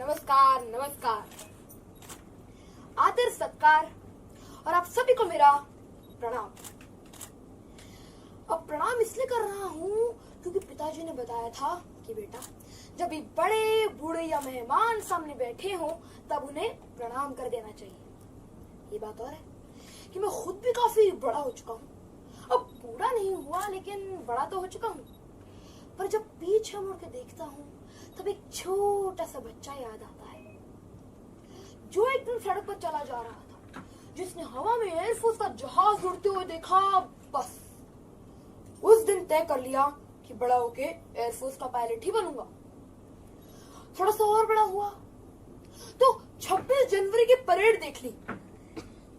नमस्कार नमस्कार, आदर सत्कार और आप सभी को मेरा प्रणाम। अब प्रणाम इसलिए कर रहा हूँ क्योंकि पिताजी ने बताया था कि बेटा जब भी बड़े बूढ़े या मेहमान सामने बैठे हों तब उन्हें प्रणाम कर देना चाहिए। ये बात और है कि मैं खुद भी काफी बड़ा हो चुका हूँ। अब बूढ़ा नहीं हुआ लेकिन बड़ा तो हो चुका हूँ, पर जब पीछे मुड़ के देखता हूँ तब एक छोटा सा बच्चा याद आता है जो एक दिन सड़क पर चला जा रहा था, जिसने हवा में एयरफोर्स का जहाज उड़ते हुए देखा। बस उस दिन तय कर लिया कि बड़ा होके एयरफोर्स का पायलट ही बनूंगा। थोड़ा सा और बड़ा हुआ तो 26 जनवरी की परेड देख ली।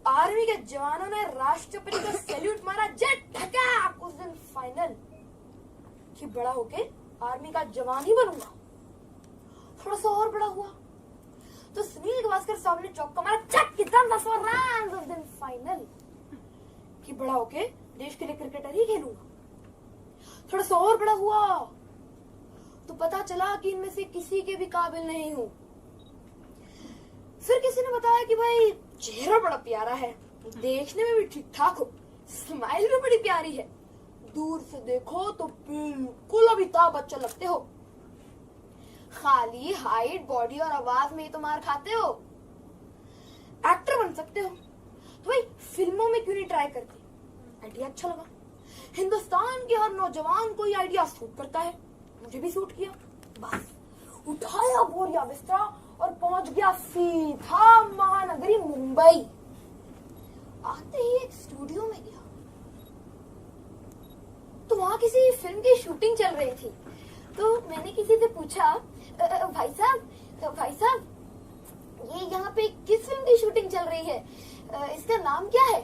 आर्मी के जवानों ने राष्ट्रपति को सैल्यूट मारा, जेट ठकाक। उस दिन फाइनल कि बड़ा होके आर्मी का जवान ही बनूंगा। थोड़ा सा और बड़ा हुआ तो सुनील गावस्कर साहब ने चौका मारा, चक कितना 10 रन। उस दिन फाइनल कि बड़ा होके देश के लिए क्रिकेटर ही खेलूंगा। थोड़ा सा और बड़ा हुआ तो पता चला कि इनमें से किसी के भी काबिल नहीं हूं। फिर किसी ने बताया कि भाई चेहरा बड़ा प्यारा है, देखने में भी ठीक ठाक हो, स्माइल भी बड़ी प्यारी है, दूर से देखो तो बिल्कुल अमिताभ बच्चन लगते हो, खाली हाइट बॉडी और आवाज में ही तो मार खाते हो, एक्टर बन सकते हो, तो भाई फिल्मों में क्यों नहीं ट्राई करते। आइडिया अच्छा लगा। हिंदुस्तान के हर नौजवान को ये आइडिया सूट करता है, मुझे भी सूट किया। बस उठाया बोरिया बिस्तरा और पहुंच गया सीधा महानगरी मुंबई। आते ही एक स्टूडियो में गया तो वहां किसी फिल्म की शूटिंग चल रही थी। तो मैंने किसी से पूछा, भाई साहब ये यहाँ पे किस फिल्म की शूटिंग चल रही है, इसका नाम क्या है।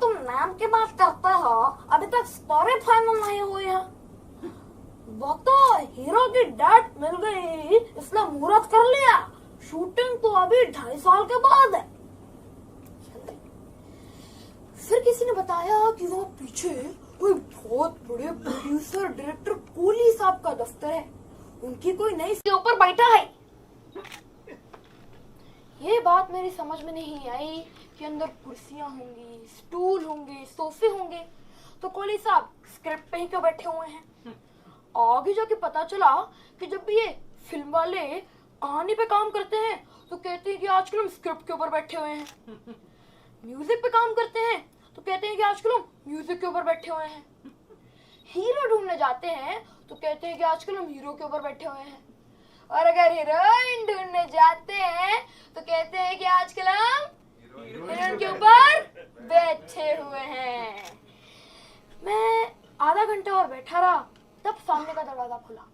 तुम नाम की बात करते हो, अभी तक स्टोरी फाइनल नहीं हुई है। वो तो हीरो की डेट मिल गई इसलिए मुहूर्त कर लिया, शूटिंग तो अभी 2.5 साल के बाद है। फिर किसी ने बताया कि वो पीछे कोई बहुत बड़े प्रोड्यूसर डायरेक्टर कोहली साहब का दफ्तर है, उनकी कोई नई के ऊपर बैठा है। ये बात मेरी समझ में नहीं आई कि अंदर कुर्सियां होंगी, स्टूल होंगे, सोफे होंगे, तो कोहली साहब स्क्रिप्ट पे ही क्यों बैठे हुए हैं। आगे जाके पता चला कि जब भी ये फिल्म वाले कहानी पे काम करते हैं तो कहते हैं कि आजकल हम स्क्रिप्ट के ऊपर बैठे हुए हैं, म्यूजिक पे काम करते हैं तो कहते हैं कि आजकल हम म्यूजिक के ऊपर बैठे हुए हैं, हीरो ढूंढने जाते हैं तो कहते हैं कि आजकल हम हीरो के ऊपर बैठे हुए हैं, और अगर हीरोइन ढूंढने जाते हैं तो कहते हैं कि आजकल हम हीरोइन के ऊपर बैठे हुए हैं। मैं आधा घंटा और बैठा रहा, तब सामने का दरवाजा खुला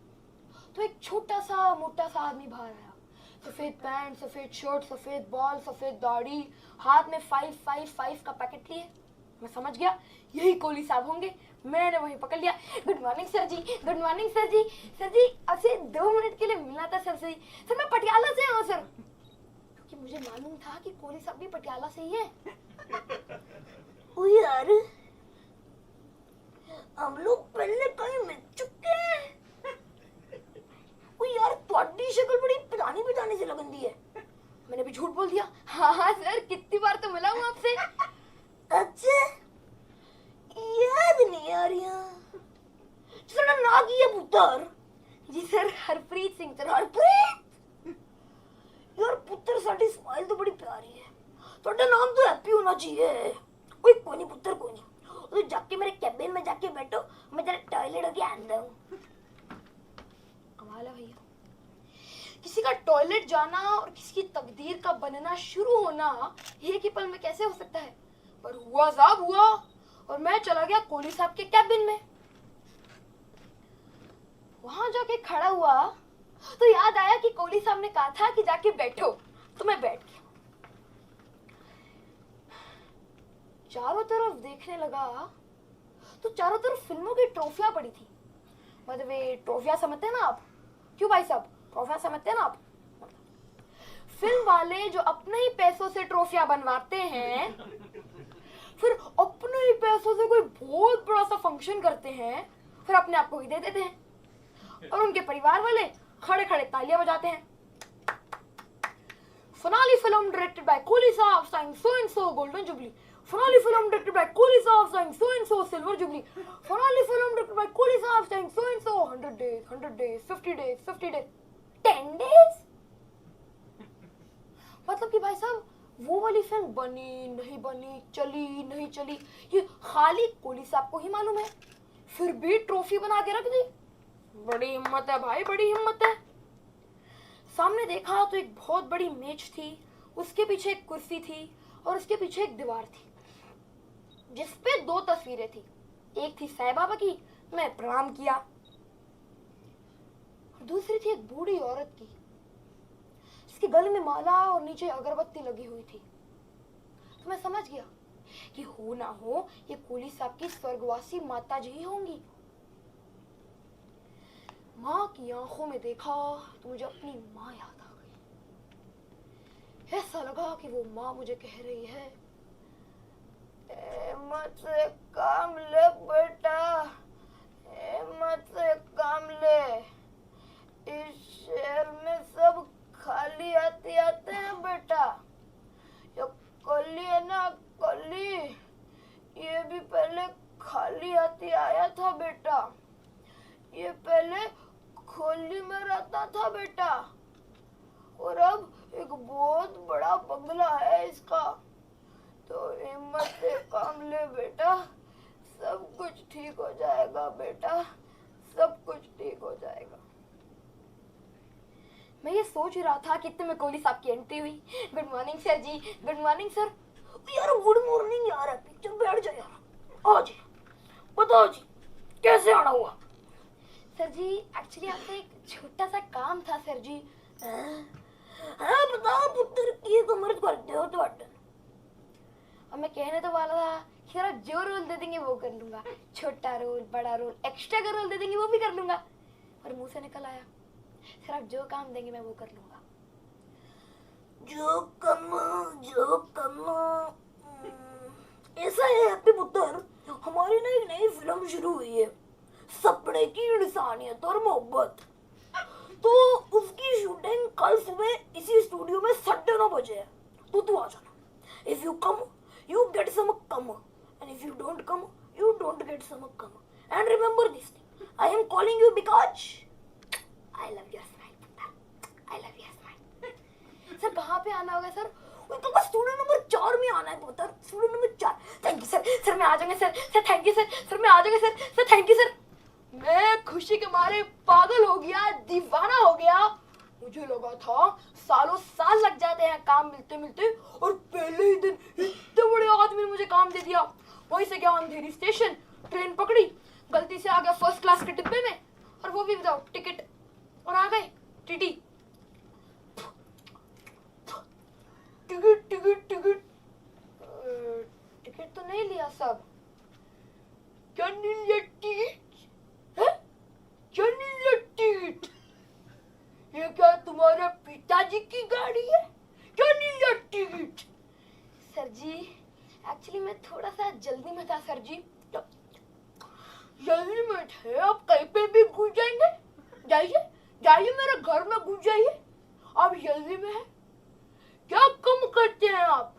तो एक छोटा सा मोटा सा आदमी बाहर आया। सफेद पैंट, सफेद शर्ट, सफेद बॉल, सफेद दाढ़ी, हाथ में 555 का पैकेट लिए। मैं समझ गया यही कोहली साहब होंगे। मैंने वहीं पकड़ लिया, good morning sir ji, good morning sir जी। सर जी आपसे 2 मिनट के लिए मिलना था सर जी। सर मैं पटियाला से हूँ सर, क्योंकि मुझे मालूम था कि कोहली साहब भी पटियाला से ही है। ओ यार हम लोग पहले कहीं मिल चुके हैं। ओ यार तुम्हारी शक्ल बड़ी पिटानी से लगन दी है। मैंने भी झूठ बोल दिया, हाँ सर कितनी बार तो मिला हूँ आपसे। अच्छा याद नहीं आ रही। सर ना की है पुत्र जी। Sir Harpreet Singh sir. हरप्रीत यार पुत्र साड़ी स्माइल तो बड़ी प्यारी है, थोड़ा नाम तो हैप्पी होना चाहिए। कोई नहीं पुत्र कोई नहीं, तो जाके मेरे कैबिन में जाके बैठो, मैं जरा टॉयलेट होके आता हूँ। कमाल है भैया, किसी का टॉयलेट जाना और किसी की तकदीर का बनना शुरू होना एक ही पल में कैसे हो सकता है। पर हुआ साहब हुआ, और मैं चला गया कोहली साहब के कैबिन में। वहां जाके खड़ा हुआ तो याद आया कि कोहली साहब ने कहा था कि जाके बैठो, तो मैं बैठ गया। चारों तरफ देखने लगा तो चारों तरफ फिल्मों की ट्रॉफियां पड़ी थी। मतलब ये ट्रॉफियां समझते हैं ना आप, क्यों भाई साहब ट्रॉफियां समझते हैं ना आप। फिल्म वाले जो अपने ही पैसों से ट्रॉफियां बनवाते हैं, फिर अपने ही पैसों से कोई बहुत बड़ा सा फंक्शन करते हैं, फिर अपने आप को ही दे देते हैं, और उनके परिवार वाले खड़े खड़े तालियां बजाते हैं। Finale film directed by Kohli साहब starring so and so golden jubilee. Finale film directed by Kohli Saab starring so and so silver jubilee. Finale film directed by Kohli Saab starring so and so 100 days, 100 days, 50 days, 50 days, 10 days. मतलब कि भाई साहब वो वाली film बनी नहीं बनी, चली नहीं चली, ये खाली कोहली साहब को ही मालूम है। फिर भी ट्रॉफी बना के रख दी। बड़ी हिम्मत है भाई, बड़ी हिम्मत है। सामने देखा तो एक बहुत बड़ी मेज थी, उसके पीछे एक कुर्सी थी और उसके पीछे एक दीवार थी जिसपे 2 तस्वीरें थी। एक थी साईं बाबा की, मैं प्रणाम किया, और दूसरी थी एक बूढ़ी औरत की जिसके गले में माला और नीचे अगरबत्ती लगी हुई थी। तो मैं समझ गया कि हो ना हो ये कोहली साहब की स्वर्गवासी माता जी ही होंगी। माँ की आंखों में देखा तो मुझे अपनी माँ याद आ गई। ऐसा लगा कि वो माँ मुझे कह रही है, मुझसे काम ले बेटा, मुझसे काम ले। इस शहर में सब खाली आते आते हैं बेटा। ये कली है ना, कली, ये भी पहले खाली आती आया था बेटा। ये पहले खोली में रहता था बेटा, और अब एक बहुत बड़ा बंगला है इसका। तो हिम्मत से काम ले बेटा, सब कुछ ठीक हो जाएगा बेटा, सब कुछ ठीक हो जाएगा। मैं ये सोच रहा था कि इतने में कोहली साहब की एंट्री हुई। Good morning sir ji, good morning sir. यार गुड मॉर्निंग यार, पिक्चर बैठ जा यार। आओ जी, बताओ जी कैसे आना हुआ? सर जी एक्चुअली आपसे एक छोटा सा काम था सर जी। हाँ बताओ पुत्र, की कमर कर दो तो। अब मैं कहने तो वाला था कि सर आप जो रोल दे देंगे वो कर लूंगा, छोटा रोल, बड़ा रोल, एक्स्ट्रा का रोल दे देंगे वो भी कर लूंगा। और मुंह से निकल आया, सर आप जो काम देंगे मैं वो कर लूंगा। जो कम ऐसा है हैप्पी पुत्र, हमारी ना एक नई फिल्म शुरू हुई है, सपने की इंसानियत और मोहब्बत। तो उसकी शूटिंग कल सुबह इसी स्टूडियो में 9:30 बजे है, तो तू आ जाना। If you come you get some come, and if you don't come you don't get some come. And remember this thing, I am calling you because I love your smile. I love your smile. Sir कहाँ पे आना होगा sir? तो बस studio number 4 में आना है पुत्र, studio number 4। Thank you sir, sir मैं आ जाऊंगा sir, sir thank you sir, sir मैं आ जाऊंगा sir, sir thank you sir. मैं खुशी के मारे पागल हो गया, दीवाना हो गया। मुझे लगा था सालों साल लग जाते हैं काम मिलते मिलते, और पहले ही दिन इतने बड़े आदमी ने मुझे काम दे दिया। वहीं से गया अंधेरी स्टेशन, ट्रेन पकड़ी, गलती से आ गया फर्स्ट क्लास के डिब्बे में, और वो भी विदाउट टिकट, और आ गए TT. Ticket ticket ticket ticket तो नहीं लिया सब। क्या नहीं लिया टिकट? क्या नहीं लिया टिकट? ये क्या तुम्हारे पिताजी की गाड़ी है? क्या नहीं लिया टिकट? सर जी एक्चुअली मैं थोड़ा सा जल्दी में था सर जी। जल्दी में थे आप कहीं पे भी घुस जाएंगे? जाइए जाइए मेरे घर में घुस जाइए, आप जल्दी में है। क्या कम करते हैं आप?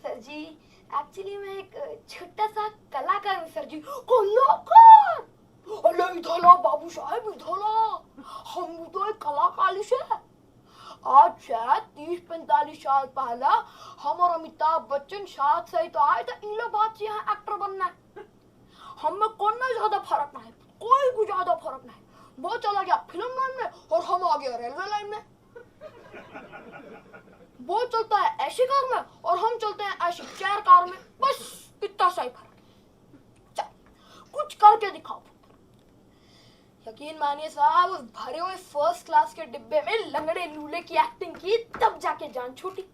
सर जी एक्चुअली मैं एक छोटा सा कलाकार हूँ सर जी। कलाकार? अरे इधर ला बाबू साहब, इधर ला, हम तो एक कलाकार है। आज शायद 30-45 साल पहले हम और अमिताभ बच्चन साथ से तो आए थे इलाहाबाद से यहाँ एक्टर बनना है। हम में कोई ज्यादा फर्क नहीं, कोई ज्यादा फर्क नहीं। वो चला गया फिल्म लाइन में और हम आ गया रेलवे लाइन में। वो चलता है ऐसी कार में और हम चलते हैं ऐसी चेयर कार में, बस इतना सा ही फर्क। चल कुछ करके दिखाओ। यकीन मानिए साहब, उस भरे हुए फर्स्ट क्लास के डिब्बे में लंगड़े लूले की एक्टिंग की, तब जाके जान छूटी।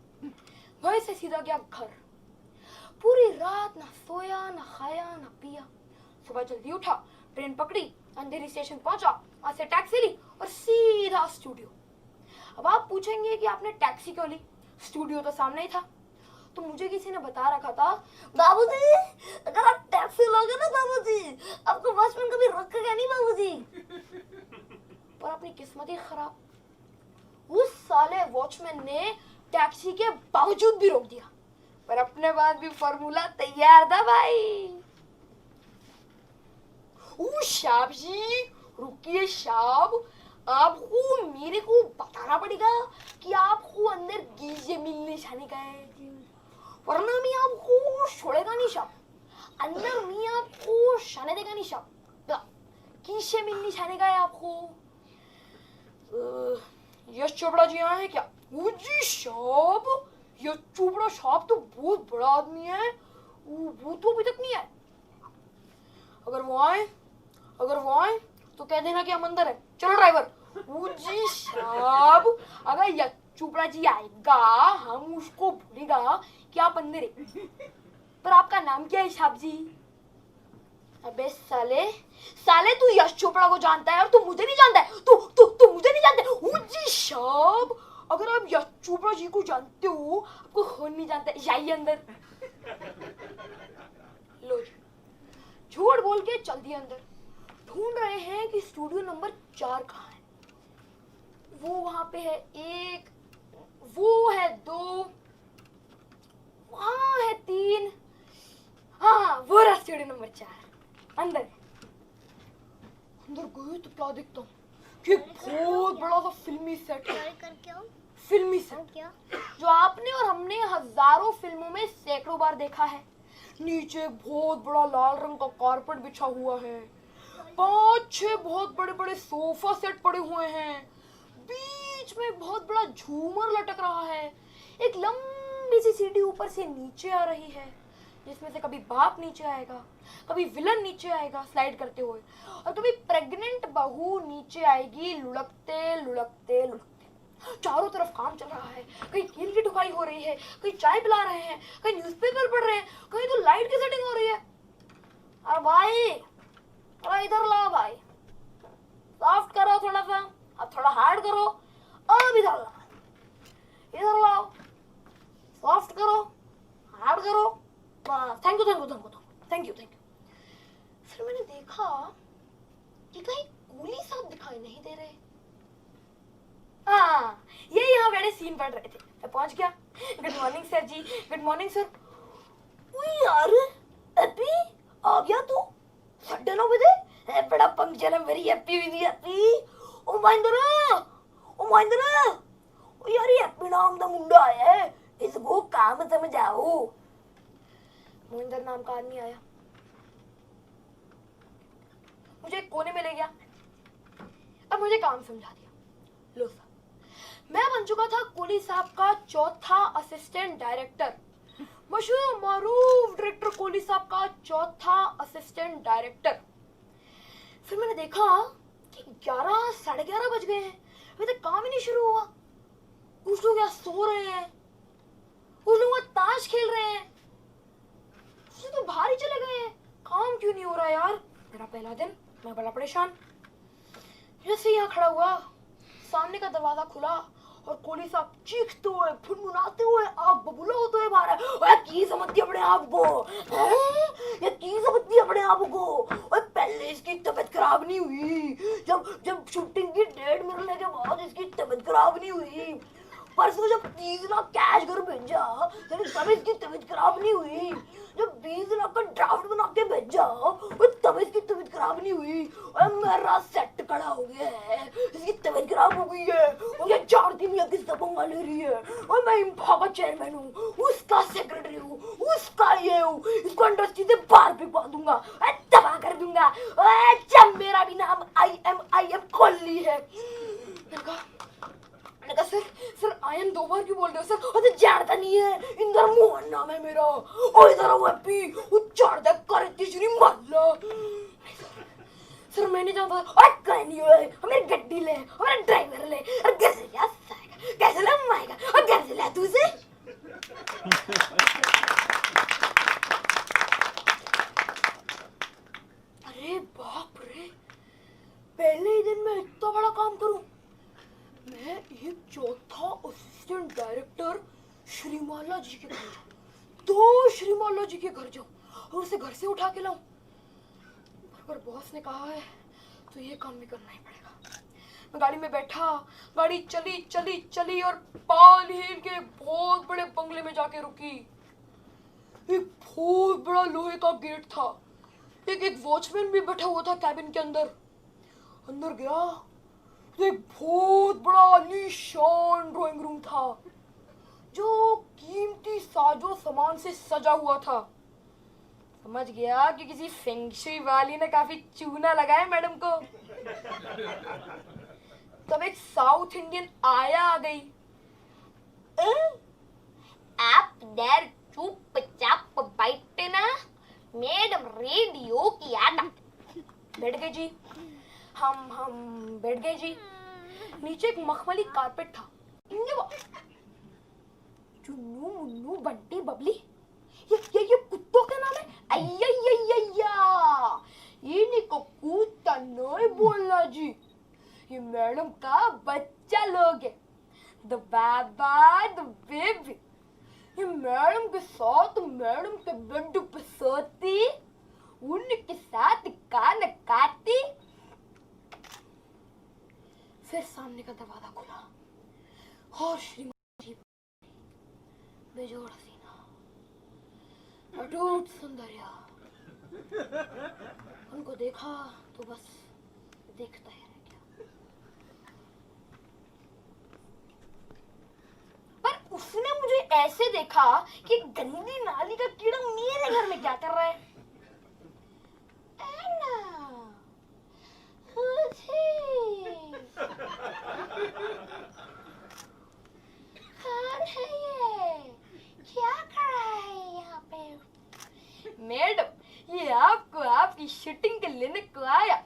वहीं से सीधा गया घर। पूरी रात ना सोया, ना खाया, ना पिया। सुबह जल्दी उठा, ट्रेन पकड़ी, अंधेरी स्टेशन पहुंचा, वहां से टैक्सी ली और सीधा स्टूडियो। अब आप पूछेंगे कि आपने टैक्सी क्यों ली, स्टूडियो तो सामने ही था। तो मुझे किसी ने बता रखा था, बाबूजी अगर आप टैक्सी लोगे ना बाबूजी, आपको वॉचमैन कभी रोकेगा नहीं बाबूजी। पर अपनी किस्मत ही खराब। उस साले वॉचमैन ने टैक्सी के बावजूद भी रोक दिया, पर अपने बाद भी फॉर्मूला तैयार था भाई। शाब जी, रुकिए शाब, आपको मेरे को बताना पड़ेगा कि आपको अंदर गीजे मिलने जाने का है, वरना मैं आपको छोड़ेगा नहीं शाब। अंदर मैं आपको शाने देगा नहीं शाब। किससे मिलने जाने का है आपको? यश चोपड़ा जी आए हैं क्या? जी शाब, यश चोपड़ा साहब तो बहुत बड़ा आदमी है, वो तो अभी तक नहीं आए। अगर वो आए तो कह देना कि हम अंदर है। चलो ड्राइवर। जी साहब, अगर यश चोपड़ा जी आएगा हम उसको बोलेगा कि आप अंदर है। पर आपका नाम क्या है साहब जी? अबे साले तू यश चोपड़ा को जानता है और तू मुझे नहीं जानता है। तू मुझे नहीं जानता। जी साहब, अगर आप यश चोपड़ा जी को जानते हो, आपको कौन नहीं जानता? जाइए अंदर। लो जी, झूठ बोल के चल दिए अंदर। ढूंढ रहे हैं कि स्टूडियो नंबर 4 कहाँ है। वो वहां पे है 1, वो है 2, वहां है 3, हाँ वो रहा स्टूडियो नंबर 4। अंदर गए तो क्या दिखता हूँ कि बहुत बड़ा सा फिल्मी सेट है। फिल्मी सेट क्या? जो आपने और हमने हजारों फिल्मों में सैकड़ों बार देखा है। नीचे बहुत बड़ा लाल रंग का कारपेट बिछा हुआ है, 5-6 बहुत बड़े बड़े सोफा सेट पड़े हुए हैं, बीच में बहुत बड़ा झूमर लटक रहा है, एक लंबी सी सीढ़ी ऊपर से नीचे आ रही है, जिसमें से कभी बाप नीचे आएगा, कभी विलन नीचे आएगा स्लाइड करते हुए, और कभी प्रेग्नेंट बहू नीचे आएगी लुढ़कते लुढ़कते लुढ़कते। चारों तरफ काम चल रहा है, कहीं कील की ढुकाई हो रही है, कहीं चाय पिला रहे हैं, कहीं न्यूज़पेपर पढ़ रहे हैं, कहीं तो लाइट की सेटिंग हो रही है। अरे भाई, अरे इधर लाओ भाई, सॉफ्ट करो थोड़ा सा, अब थोड़ा हार्ड करो, अब इधर लाओ, सॉफ्ट करो, हार्ड करो, बस। Thank you. फिर मैंने देखा कि कहीं कूली साहब दिखाई नहीं दे रहे। हाँ, ये यहाँ बैठे सीन पढ़ रहे थे। मैं पहुंच गया। Good morning sir ji, good morning sir. यार हैप्पी आ गया तू 9:30 बजे है, बड़ा पंक्चुअल है। Very happy. ओ महिंद्रा ओ यार, ये हैप्पी नाम का मुंडा आया है, इसको काम समझाओ। महिंद्र नाम का आदमी आया, मुझे एक कोने में ले गया, अब मुझे काम समझा दिया। लो सर, मैं बन चुका था कोहली साहब का चौथा असिस्टेंट डायरेक्टर, मशहूर मारूफ डायरेक्टर कोहली साहब का चौथा असिस्टेंट डायरेक्टर। फिर मैंने देखा कि 11 साढ़े 11 बज गए हैं, अभी तक काम ही नहीं शुरू हुआ। कुछ लोग यहाँ सो रहे हैं, कुछ लोग वहाँ ताश खेल रहे हैं, कुछ तो बाहर ही चले गए हैं। काम क्यों नहीं हो रहा यार? मेरा पहला दिन, मैं बड़ा परेशान। जैसे यहाँ खड़ा हुआ, सामने का दरवाजा खुला और कोहली साहब चीखते हुए, फुनमुनाते हुए, आग बबूला होते हुए बाहर है। की समझती अपने आप को, ये की समझती अपने आप को। और पहले इसकी तबीयत खराब नहीं हुई, जब शूटिंग की डेट मिलने के बाद इसकी तबीयत खराब नहीं हुई। परसों जब 30 लाख कैश घर भेजा, तब इसकी तबीयत खराब नहीं हुई। जब 20 लाख का ड्राफ्ट बना के भेजा, तब इसकी तबीयत खराब नहीं हुई। और मेरा सेट खड़ा हो गया है, इसकी तबीयत खराब हो गई है। और ये 4 दिन या किसका पंगा ले रही है। और मैं इम्फा का चेयरमैन हूँ, उसका सेक्रेटरी हूँ, उसका ये हूँ। इसको इंडस्ट्री से बाहर भिजवा दूंगा, तबाह कर दूंगा। जब मेरा भी नाम आई एम कोहली है। सर आई एम 2 बार क्यों बोल रहे हो सर? और तो जानता नहीं है, इंदर मोहन नाम है मेरा। और इधर हैप्पी, वो चढ़ कर तीसरी मारला। सर मैं नहीं जानता। और कहीं नहीं हुए, हमें गड्डी ले, हमारा ड्राइवर ले, और घर से ले कैसे ले माएगा, और घर से ले तू से। अरे बाप रे, पहले ही दिन में इतना बड़ा काम करूं। मैं एक चौथा असिस्टेंट डायरेक्टर श्रीमाला जी के घर जाऊं, 2 श्रीमाला जी के घर जाऊं और उसे घर से उठा के लाऊं। पर बॉस ने कहा है तो ये काम भी करना ही पड़ेगा। मैं गाड़ी में बैठा, गाड़ी चली चली चली और पाल हिल के बहुत बड़े बंगले में जाके रुकी। एक बहुत बड़ा लोहे का गेट था। एक वॉचमैन भी बैठा हुआ था कैबिन के अंदर। अंदर गया तो एक बहुत बड़ा आलीशान ड्राइंग रूम था जो कीमती साजो सामान से सजा हुआ था। समझ गया कि किसी फेंगशुई वाली ने काफी चूना लगाया मैडम को। तब एक साउथ इंडियन आया आ गई। आप देर चुपचाप बैठे ना, मैडम रेडियो की आटा। बैठ गए जी, हम बैठ गए जी। नीचे एक मखमली कारपेट था। चुन्नू मुन्नू बंटी बबली, ये कुत्तों का नाम है। अय्या, ये निको कुत्ता नहीं बोलना जी, ये मैडम का बच्चा लोग है। The Baba the baby. ये मैडम के साथ मैडम के बेड पे सोती, उनके साथ कान काटी। फिर सामने का दरवाजा खुला और श्रीमती जी बेजोड़ हसीना, अटूट सौंदर्य। उनको देखा तो बस देखता ही रह गया। पर उसने मुझे ऐसे देखा कि गंदी नाली का कीड़ा मेरे घर में क्या कर रहा है। कौन है ये? क्या कर रहा है यहाँ पे? मैडम, ये आपको आपकी शूटिंग के लेने को आया।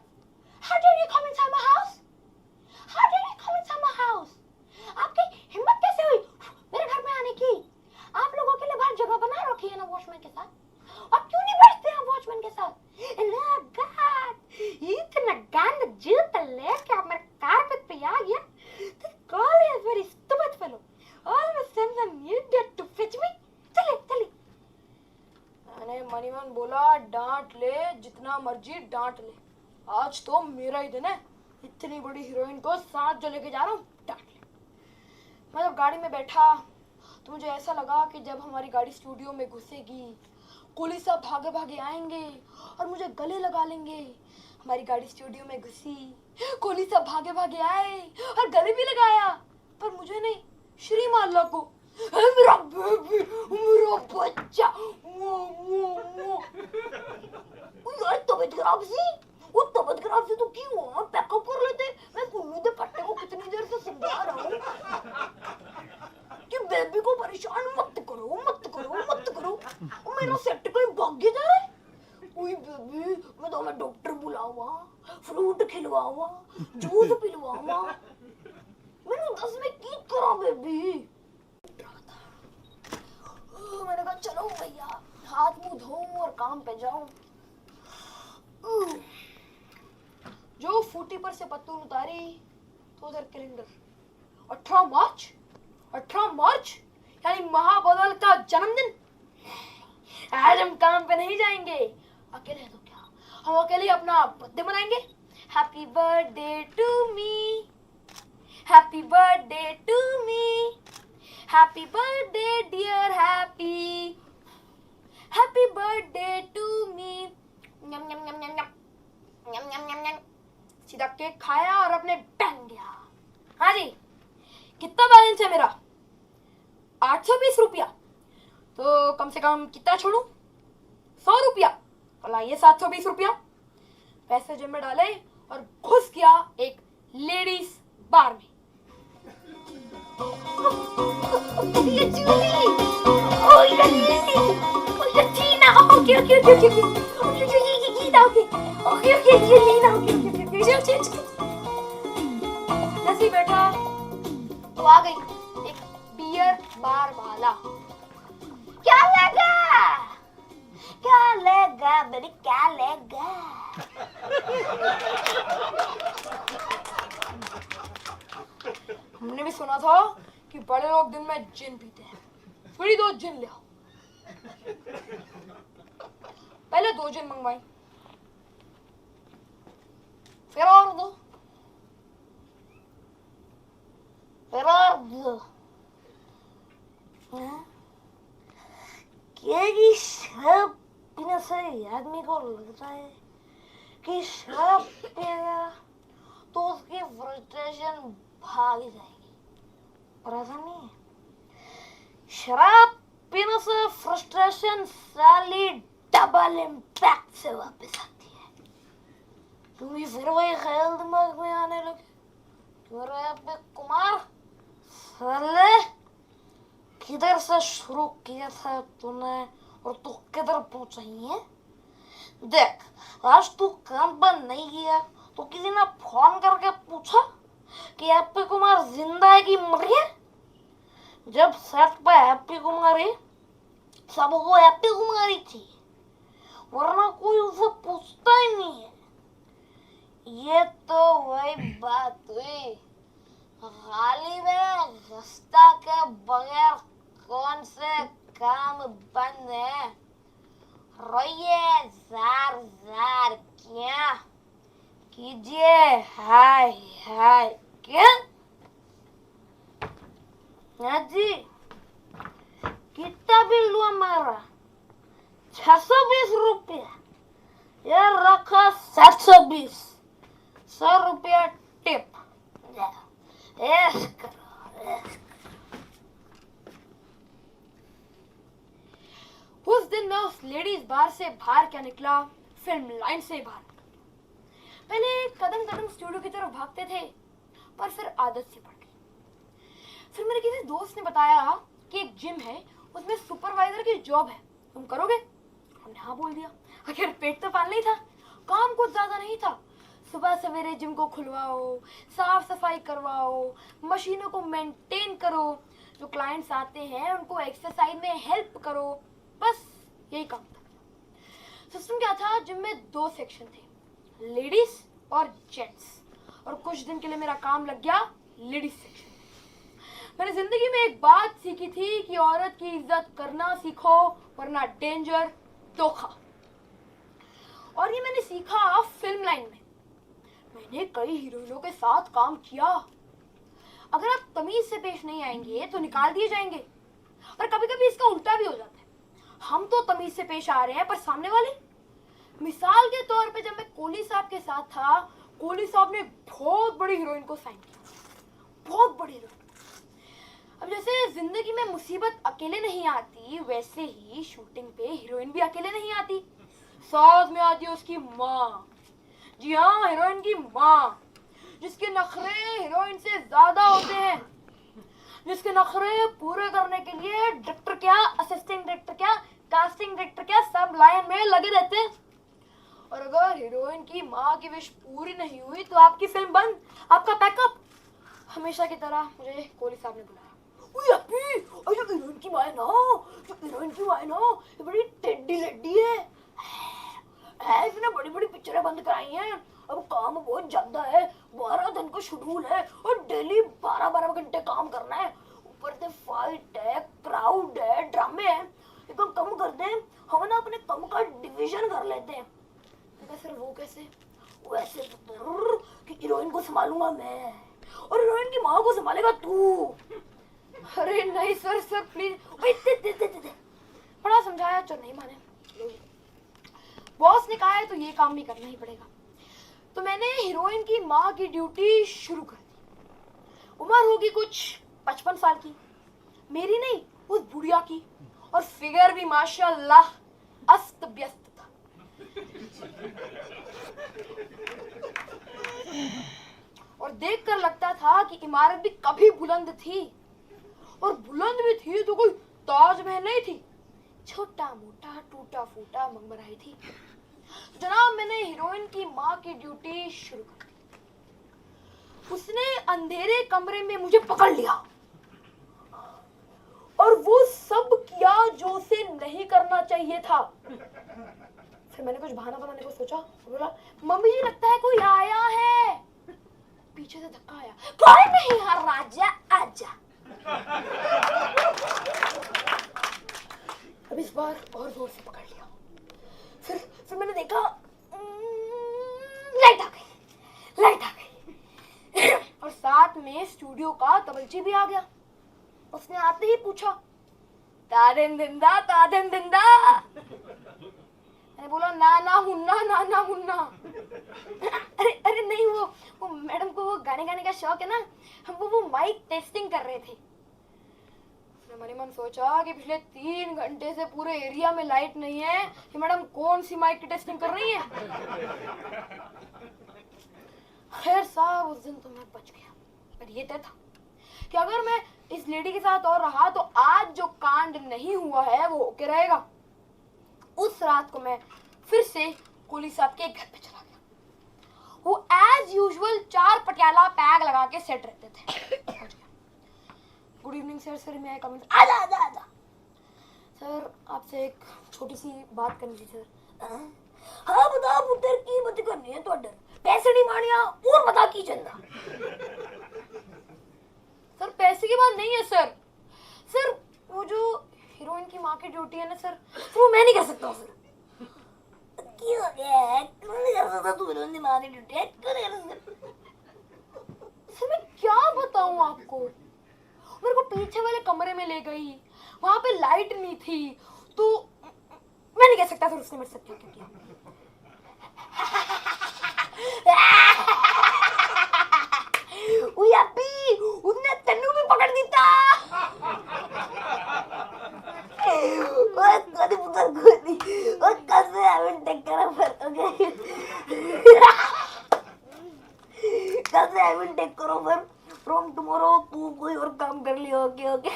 How dare you come inside my house? How dare you come inside my house? आपकी हिम्मत कैसे हुई मेरे घर में आने की? आप लोगों के लिए बाहर जगह बना रखी है ना वॉचमैन के साथ? आप क्यों नहीं बैठते हैं वॉचमैन के साथ? इतना गंदा जूता लेके आप मेरे कारपेट पे आ गया? This girl is very stupid fellow. Always sends an idiot to fetch me. चले। मैंने मनी मन बोला, डांट ले जितना मर्जी डांट ले, आज तो मेरा ही दिन है। इतनी बड़ी हीरोइन को साथ जो लेके जा रहा हूँ, डांट ले। मैं जब गाड़ी में बैठा तो मुझे ऐसा लगा कि जब हमारी गाड़ी स्टूडियो में घुसेगी, कुली साहब भागे भागे आएंगे और मुझे गले लगा लेंगे। हमारी गाड़ी स्टूडियो में घुसी, कोहली साहब भागे भागे आए और गले भी लगाया, पर मुझे नहीं, श्री माला को। मेरा बेबी, मेरा बच्चा, यार तबीयत खराब सी तो क्यों पैकअप कर लेते। मैं कुल्लू दे पट्टे को कितनी देर से समझा रहा हूँ कि बेबी को परेशान मत करो। मेरा सेट कहीं भाग जा रहा है। ओए बेबी, मैं तो मैं डॉक्टर बुलावा, फ्रूट खिलवावा, जूस पिलवावा। मैंने 10 में की करा बेबी। मैंने कहा चलो भैया, हाथ मुंह धोऊं और काम पे जाऊं। जो फूटी पर से पत्तून उतारी तो उधर कैलेंडर 18 मार्च यानी महाबदल का जन्मदिन। आज हम काम पे नहीं जाएंगे, अकेले हैं तो क्या, हम अकेले अपना बर्थडे मनाएंगे। Happy birthday to me, happy birthday to me, happy birthday dear Happy, happy birthday to me. नम नम नम नम नम नम नम नम। सीधा केक खाया और अपने बैंग गया। हाँ जी, कितना बैलेंस है मेरा? 820 रुपया। तो कम से कम कितना छोड़ू? 100 रुपया। और लाइए 720 रुपया। पैसे जेब में डाले और घुस गया एक लेडीज बार में। ये जूली, ओए ये टीना, ओके जैसे बैठा तो आ गई एक बियर बार वाला। क्या लेगा बेबी, क्या लेगा? हमने भी सुना था कि बड़े लोग दिन में जिन पीते हैं। थोड़ी 2 जिन ले आओ। पहले 2 जिन मंगवाई, फिर और 2, लगता है कि शराब पिएगा तो उसकी फ्रस्ट्रेशन भाग जाएगी, पर ऐसा नहीं है। शराब पीने से फ्रस्ट्रेशन साली डबल इम्पैक्ट से वापस आती है, क्योंकि फिर वही ख्याल दिमाग में आने लगे, अबे कुमार साले किधर से शुरू किया था तूने और तू किधर पहुंचा है? देख, आज तू काम बंद नहीं किया तो किसी ने फोन करके पूछा कि हैप्पी कुमार जिंदा है कि मर गया? जब सेट पे हैप्पी कुमारी, सबको हैप्पी कुमारी थी, वरना कोई उसे पूछता ही नहीं है। ये तो वही बात हुई, गाली में रास्ता के बगैर कौन से काम बंद है? रोइए जार जार क्या कीजिए, हाय हाय क्या? हाँ जी, कितना बिल हुआ हमारा? 620 रुपया। यार रखा 720, 100 रुपया टिप। ऐश करो, ऐश। उस दिन मैं उस लेडीज बार से बाहर क्या निकला, फिल्म लाइन से बाहर निकला। पहले कदम कदम स्टूडियो की तरफ भागते थे, पर फिर आदत सी पड़ गई। फिर मेरे किसी दोस्त ने बताया कि एक जिम है, उसमें सुपरवाइजर की जॉब है, तुम करोगे? हमने हाँ बोल दिया। आखिर पेट तो पालना ही था, काम कुछ ज्यादा नहीं था। सुबह सवेरे जिम को खुलवाओ, साफ सफाई करवाओ, मशीनों को मेंटेन करो, जो क्लाइंट्स आते हैं उनको एक्सरसाइज में हेल्प करो, बस यही काम था। सिस्टम क्या था, जिम में 2 सेक्शन थे, लेडीज और जेंट्स, और कुछ दिन के लिए मेरा काम लग गया लेडीज सेक्शन। मैंने जिंदगी में एक बात सीखी थी कि औरत की इज्जत करना सीखो, वरना डेंजर, धोखा। और ये मैंने सीखा फिल्म लाइन में। मैंने कई हीरोइनों के साथ काम किया। अगर आप तमीज से पेश नहीं आएंगे तो निकाल दिए जाएंगे, और कभी कभी इसका उल्टा भी हो जाता है। हम तो तमीज से पेश आ रहे हैं, पर सामने वाले। मिसाल के तौर पे जब मैं कोहली साहब के साथ था, कोहली साहब ने बहुत बड़ी हीरोइन को साइन किया, बहुत बड़ी हीरोइन। अब जैसे जिंदगी में मुसीबत अकेले नहीं आती, वैसे ही शूटिंग पे हीरोइन भी अकेले नहीं आती, साथ में आती है उसकी माँ। जी हाँ, हीरोइन की माँ, जिसके नखरे हीरोइन से ज्यादा होते हैं, जिसके नखरे पूरे करने के लिए डायरेक्टर क्या, असिस्टेंट डायरेक्टर क्या, कास्टिंग डायरेक्टर क्या, सब लाइन में लगे रहते हैं। और अगर हीरोइन की माँ की विश पूरी नहीं हुई तो आपकी फिल्म बंद, आपका पैकअप। हमेशा की तरह मुझे कोहली साहब ने बुलाया। हीरोइन की माँ है ना, जो हीरोइन की माँ है ना, ये बड़ी टेढ़ी लड्डी है, इसने बड़ी बड़ी पिक्चरें बंद कराई हैं, अब काम बहुत ज्यादा है, 12 दिन का शेड्यूल है और डेली 12-12 घंटे काम करना है, ऊपर से फाइट है, क्राउड है, ड्रामे है, इसको कम कर दें, हम ना अपने कम का डिवीजन कर लेते हैं। सर वो कैसे? वैसे तो कि हीरोइन को संभालूंगा मैं और हीरोइन की माँ को संभालेगा तू। अरे नहीं सर, सर प्लीज। बड़ा समझाया तो नहीं माने। बॉस ने कहा है तो ये काम भी करना ही पड़ेगा। तो मैंने हीरोइन की माँ की ड्यूटी शुरू कर दी। उम्र होगी कुछ 55 साल की, मेरी नहीं उस बुढ़िया की, और फिगर भी माशाल्लाह अस्त व्यस्त था। और देखकर लगता था कि इमारत भी कभी बुलंद थी, और बुलंद भी थी तो कोई ताजमहल नहीं थी, छोटा मोटा टूटा फूटा मकबराई थी। जनाब मैंने हीरोइन की माँ की ड्यूटी शुरू कर दी। उसने अंधेरे कमरे में मुझे पकड़ लिया और वो सब किया जो उसे नहीं करना चाहिए था। फिर मैंने कुछ बहाना बनाने को सोचा, बोला मम्मी जी लगता है कोई आया है। पीछे से धक्का आया, कोई नहीं है राजा, आजा। अब इस बार और जोर से पकड़ लिया। फिर मैंने देखा लाइट आ गई, लाइट आ गई और साथ में स्टूडियो का तवलची भी आ गया। उसने आते ही पूछा, तादेन दिंदा, तादेन दिंदा। मैंने बोला नाना मुन्ना नाना मुन्ना। अरे अरे नहीं, वो मैडम को वो गाने गाने का शौक है ना, हम वो माइक टेस्टिंग कर रहे थे। मैंने मन ही मन सोचा कि पिछले 3 घंटे से पूरे एरिया में लाइट नहीं है, कि मैडम कौन सी माइक की टेस्टिंग कर रही है। खैर साहब उस दिन तो मैं बच गया, पर ये तय था कि अगर मैं इस लेडी के साथ और रहा तो आज जो कांड नहीं हुआ है वो होके रहेगा। उस रात को मैं फिर से कोहली साहब के घर पे चला गया। वो एज यूजुअल 4 पटियाला पैग लगा के सेट रहते थे। Good evening sir. सर मैं कमिंग? आजा आजा आजा। सर आपसे एक छोटी सी बात करनी थी सर। हाँ बता पुत्र, की बात करनी है तो पैसे नहीं मानिया और बता की चंदा। सर पैसे की बात नहीं है सर। सर वो जो हीरोइन की माँ की ड्यूटी है ना सर, वो मैं नहीं कर सकता हूँ सर। क्यों हो गया? क्यों नहीं कर सकता तू? हीरोइन की माँ की ड्यूटी है, क्यों नहीं कर सकता? सर मैं क्या बताऊँ आपको, मेरे को पीछे वाले कमरे में ले गई, वहां पे लाइट नहीं थी, तो मैं नहीं कह सकता सर उसने मेरे साथ क्या किया। उसने तन्नू भी पकड़ दिता। कभी पुत्र कोई और कैसे I will take care of her. Okay कैसे I will take care of her from tomorrow. तू कोई और काम कर लियो। Okay okay.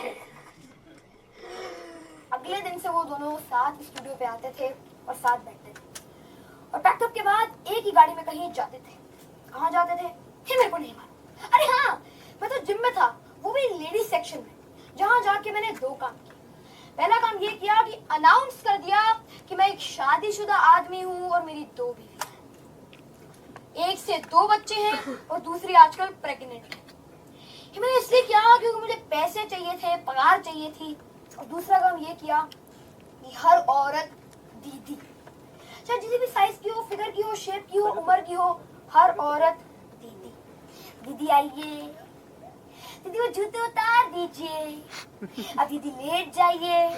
अगले दिन से वो दोनों साथ स्टूडियो पे आते थे और साथ बैठते थे, और पैकअप के बाद एक ही गाड़ी में कहीं जाते थे। कहाँ जाते थे ये मेरे को नहीं मालूम। अरे हाँ, मैं तो जिम में था, वो भी लेडीज सेक्शन में, जहाँ जाके मैंने 2 काम किए। पहला काम ये किया कि अनाउंस कर दिया कि मैं एक शादीशुदा आदमी हूँ और मेरी 2 बीवी हैं। 1 से 2 बच्चे हैं और दूसरी आजकल प्रेग्नेंट है। ये मैंने इसलिए किया क्योंकि मुझे पैसे चाहिए थे, पगार चाहिए थी। और दूसरा काम ये किया कि हर औरत दीदी, चाहे जिस भी साइज की हो, फिगर की हो, शेप की हो, उम्र की हो, हर औरत दीदी। दीदी आइए, दीदी वो जूते उतार दीजिए, अब दीदी लेट जाइए,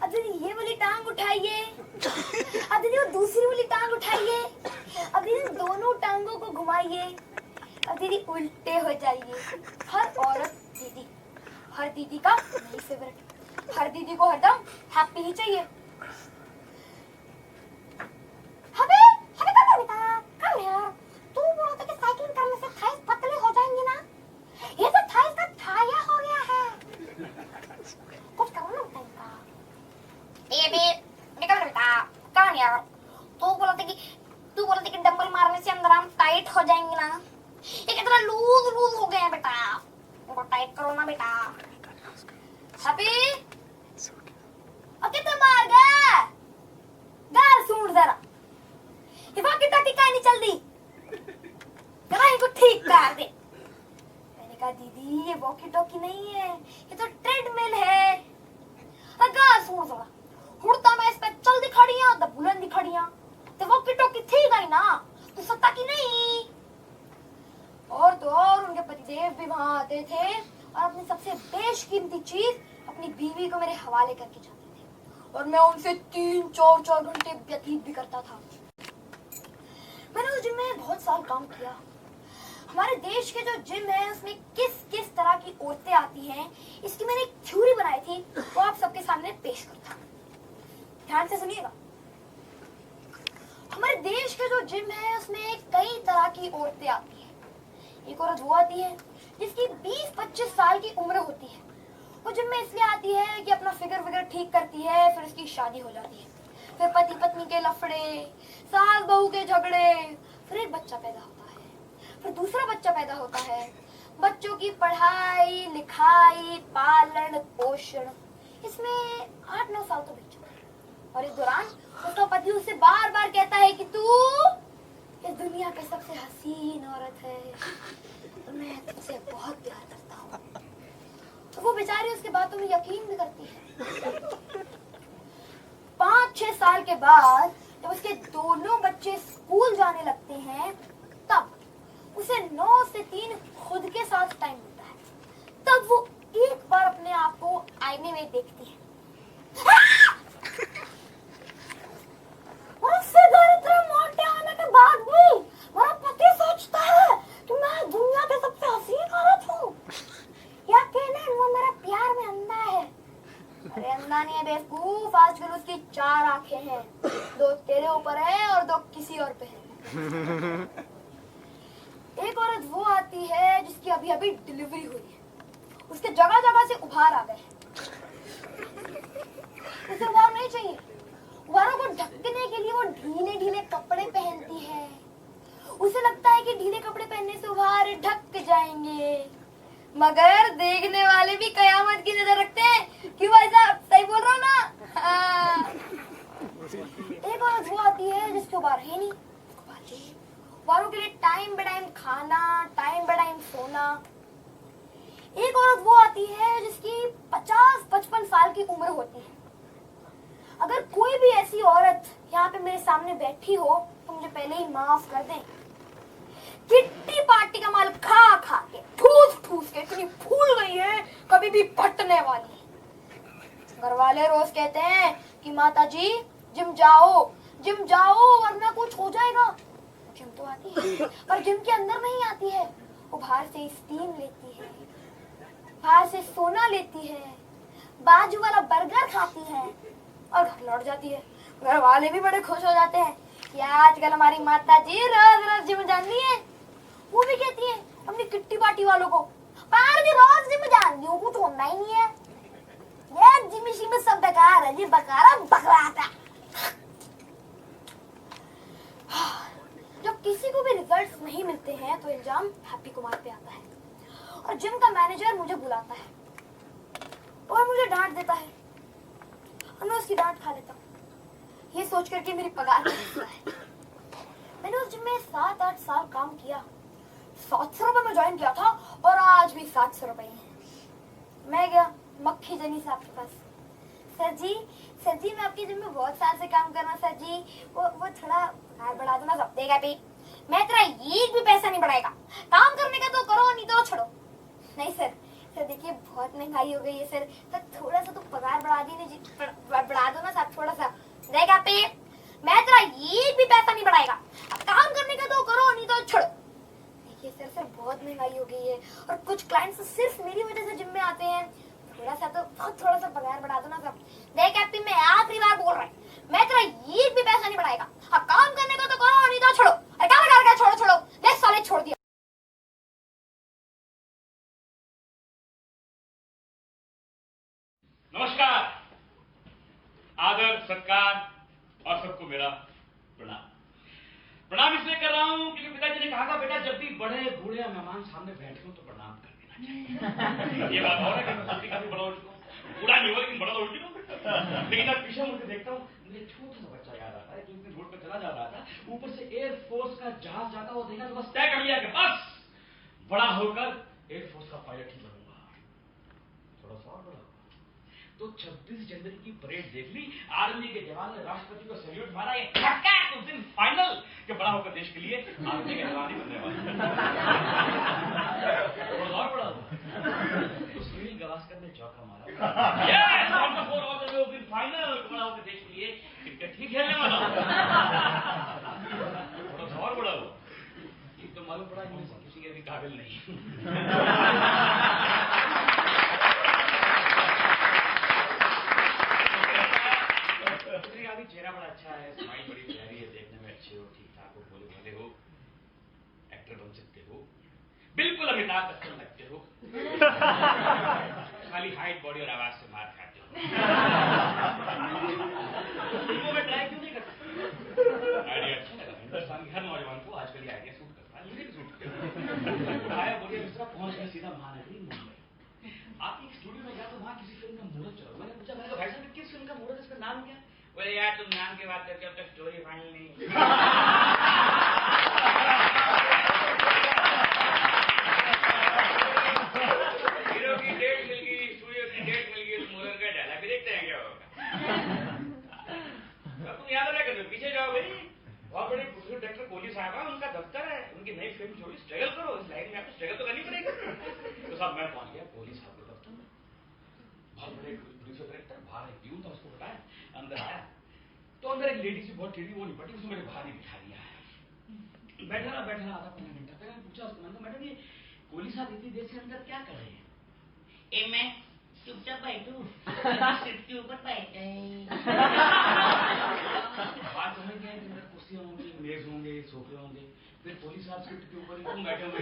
अब दीदी ये वाली टांग उठाइए, अब दीदी वो दूसरी वाली टांग उठाइए, अब दीदी दोनों टांगों को घुमाइए, अब दीदी उल्टे हो जाइए। हर औरत दीदी, हर दीदी का मेरी फेवरेट। हर दीदी को हरदम हैप्पी ही चाहिए। हबे हबे क्या बेटा, कम यार, तू बोला था कि साइकिलिंग करने से थाइस पतले हो जाएंगे ना, ये तो थाइस का थाया हो गया है, कुछ करो ना बेटा इनका। ये भी निकल बेटा, कम यार, तू बोला था कि डंबल मारने से अंदर आर्म टाइट हो जाएंगे ना, ये कितना लूज लूज हो गया है बेटा, उनको टाइट करो ना बेटा। हबे ओके तो मार गया गाल सुन जरा, ये वॉकी टॉकी काहे नहीं चल दी, जरा इनको ठीक कर दे। मैंने कहा दीदी ये वॉकी टॉकी नहीं है, ये तो ट्रेडमिल है। गाल सुन जरा, हुड़ता मैं इस पे चल दिखाड़ियां तो बुलंद दिखाड़ियां, तो वॉकी टॉकी थी गई ना, तो सत्ता की नहीं। और तो और उनके पतिदेव भी वहां आते थे और अपनी सबसे बेशकीमती चीज अपनी बीवी को मेरे हवाले करके जाते थे, और मैं उनसे 3-4 घंटे व्यतीत भी करता था। मैंने उस जिम में बहुत साल काम किया। हमारे देश के जो जिम है उसमें किस किस तरह की औरतें आती हैं, इसकी मैंने एक थ्योरी बनाई थी, वो आप सबके सामने पेश करता हूँ, ध्यान से सुनिएगा। हमारे देश के जो जिम है उसमें कई तरह की औरतें आती हैं। एक औरत वो आती है जिसकी 20-25 साल की उम्र होती है। वो जिम में इसलिए आती है कि अपना फिगर ठीक करती है, फिर उसकी शादी हो जाती है, फिर पति पत्नी के लफड़े, सास बहू के झगड़े, फिर एक बच्चा पैदा होता है, फिर दूसरा बच्चा पैदा होता है, बच्चों की पढ़ाई लिखाई पालन पोषण, इसमें 8-9 साल तो बीत जाते हैं। और इस दौरान उसका पति उससे बार बार कहता है कि तू इस दुनिया की सबसे हसीन औरत है, तो मैं तुझसे बहुत प्यार करता हूँ। तो वो बेचारी उसकी बातों में यकीन भी करती है। 5-6 साल के बाद जब उसके दोनों बच्चे स्कूल जाने लगते हैं, तब उसे 9 से 3 खुद के साथ टाइम मिलता है। तब वो एक बार अपने आप को आईने में देखती है। सुना नहीं है बेवकूफ, आजकल उसकी 4 आंखें हैं, 2 तेरे ऊपर है और 2 किसी और पे है। एक औरत वो आती है जिसकी अभी अभी डिलीवरी हुई है, उसके जगह जगह से उभार आ गए हैं। उसे उभार नहीं चाहिए, उभारों को ढकने के लिए वो ढीले ढीले कपड़े पहनती है। उसे लगता है कि ढीले कपड़े पहनने से उभार ढक जाएंगे, मगर देखने वाले भी कयामत की नजर रखते हैं। क्यों भाई साहब, सही बोल रहा हूँ ना? हाँ। एक औरत वो आती है जिसके उभार है नहीं, उभार चाहिए। उभारों के लिए टाइम बे टाइम खाना, टाइम बे टाइम सोना। एक औरत वो आती है जिसकी 50-55 साल की उम्र होती है। अगर कोई भी ऐसी औरत यहाँ पे मेरे सामने बैठी हो तो मुझे पहले ही माफ कर दें। किट्टी पार्टी का माल खा खा के, ठूस ठूस के इतनी फूल गई है, कभी भी फटने वाली। घर वाले रोज कहते हैं कि माता जी जिम जाओ वरना कुछ हो जाएगा। जिम तो आती है पर जिम के अंदर नहीं आती है, वो बाहर से स्टीम लेती है, बाहर से सोना लेती है, बाजू वाला बर्गर खाती है और घर लौट जाती है। घर वाले भी बड़े खुश हो जाते हैं कि आजकल हमारी माता जी रोज रोज जिम जानी है। वो भी कहती है अपनी किट्टी पार्टी वालों को, पार जी रोज जिम जान हूँ, कुछ होना ही नहीं है, ये जिम शिम सब बेकार है जी, बकारा बकराता। जब किसी को भी रिजल्ट्स नहीं मिलते हैं तो इल्जाम हैप्पी कुमार पे आता है और जिम का मैनेजर मुझे बुलाता है और मुझे डांट देता है और मैं उसकी डांट खा लेता हूँ, ये सोच करके मेरी पगार में हिस्सा है। मैंने उस जिम में 7-8 साल काम किया, 700 रुपए में ज्वाइन किया था और आज भी 700 रुपए हैं। मैं गया मक्खी जनी साहब के पास, सर जी मैं आपके जिम में बहुत साल से काम कर रहा हूँ सर जी, वो थोड़ा बढ़ा दो ना, सब देगा भी, मैं तेरा एक भी पैसा नहीं बढ़ाएगा, काम करने का तो करो नहीं तो छोड़ो। नहीं सर देखिए बहुत महंगाई हो गई है सर, थोड़ा सा तो पगार बढ़ा दो ना साहब, थोड़ा सा देगा पे, मैं तेरा एक भी पैसा नहीं बढ़ाएगा, काम करने का तो करो नहीं तो छोड़ो। देखिए सर बहुत महंगाई हो गई है और कुछ क्लाइंट्स सिर्फ मेरी वजह से जिम में आते हैं, थोड़ा सा पगार बढ़ा दो ना साहब। देख हैप्पी, मैं आखिरी बार बोल रहा हूँ, मैं तेरा एक भी पैसा नहीं बढ़ाएगा, अब काम करने का तो करो नहीं तो छोड़ो। अरे क्या लगा रखा, छोड़ो देख साले छोड़ दिया। नमस्कार, आदर सत्कार और सबको मेरा प्रणाम इसलिए कर रहा हूं क्योंकि पिताजी ने कहा था बेटा जब भी बड़े बूढ़े या मेहमान सामने बैठे हो तो प्रणाम कर देना चाहिए। ये बात और है कि मैं सब्जी काफी बड़ा हो चुका हूं, बूढ़ा नहीं हुआ लेकिन बड़ा हो चुका हूं। लेकिन अब पीछे मुझे देखता हूँ, मुझे छोटा सा बच्चा याद आता है जो अपने रोड पर चला जा रहा था, ऊपर से एयरफोर्स का जहाज जाता हुआ देखा तो बस तय कर लिया कि बस बड़ा होकर एयरफोर्स का पायलट ही बनूंगा। थोड़ा सा और बड़ा तो 26 जनवरी की परेड देख ली, आर्मी के जवान ने राष्ट्रपति को सैल्यूट मारा, ये उस दिन फाइनल के बड़ा होकर देश के लिए आर्मी के जवान ही बनने वाले। और बड़ा तो सुनील गावस्कर ने चौका मारा, yes on the 4 of the दिन फाइनल बड़ा होकर देश के लिए क्रिकेट ही खेलने वाला। थोड़ा और बड़ा हुआ, एक तो मालूम पड़ा किसी के भी काबिल नहीं। चेहरा बड़ा अच्छा है, स्माइल बड़ी प्यारी है, देखने में अच्छे हो, ठीक ठाक हो, भोले भाले हो, एक्टर बन सकते हो, बिल्कुल अमिताभ बच्चन लगते हो, खाली हाइट बॉडी और आवाज से मार खाते हो। फिल्मों में ट्राई क्यों नहीं करते? आइडिया अच्छा लगा, हिंदुस्तान के हर नौजवान को आजकल ये आइडिया सूट करता है, मुझे भी सूट करता है। बोलिए मिश्रा पहुंच गए सीधा महानगरी मुंबई। आपकी एक स्टूडियो में गया तो वहां किसी फिल्म का मुहूर्त चला, मैंने पूछा, मैंने कहा भाई साहब किस फिल्म का मुहूर्त है, इसका नाम क्या? बोले यार तुम नाम की बात करके अब तक स्टोरी फाइनल नहीं। हीरो की डेट मिल गई, स्टूडियो की डेट मिल गई, तो मुहूर्त का डायलॉग भी देखते हैं क्या होगा। अब तुम याद रखा करो, पीछे जाओ भाई, बहुत बड़े डायरेक्टर कोहली साहब है, उनका दफ्तर है, उनकी नई फिल्म छोड़ी, स्ट्रगल करो, इस लाइन में आपको स्ट्रगल तो करनी पड़ेगी। तो साहब मैं पहुंच गया कोहली साहब के दफ्तर में, बहुत बड़े प्रोड्यूसर डायरेक्टर, बाहर एक प्यून था, उसको बताया, अंदर आया तो अंदर एक लेडी सी बहुत टेढ़ी वो नहीं पड़ी, उसने मेरे बाहर ही बिठा दिया। बैठा ना आधा पौना घंटा तक, मैंने पूछा उसको, मैंने कहा मैडम ये कोहली साहब इतनी देर से अंदर क्या कर रहे हैं? मैं चुपचाप बैठो, सीट के ऊपर बैठ गए। बात समझ गए कि अंदर कुर्सियां होंगी, मेज होंगे, सोफे होंगे, फिर पुलिस साहब सीट के ऊपर ही क्यों बैठे हुए?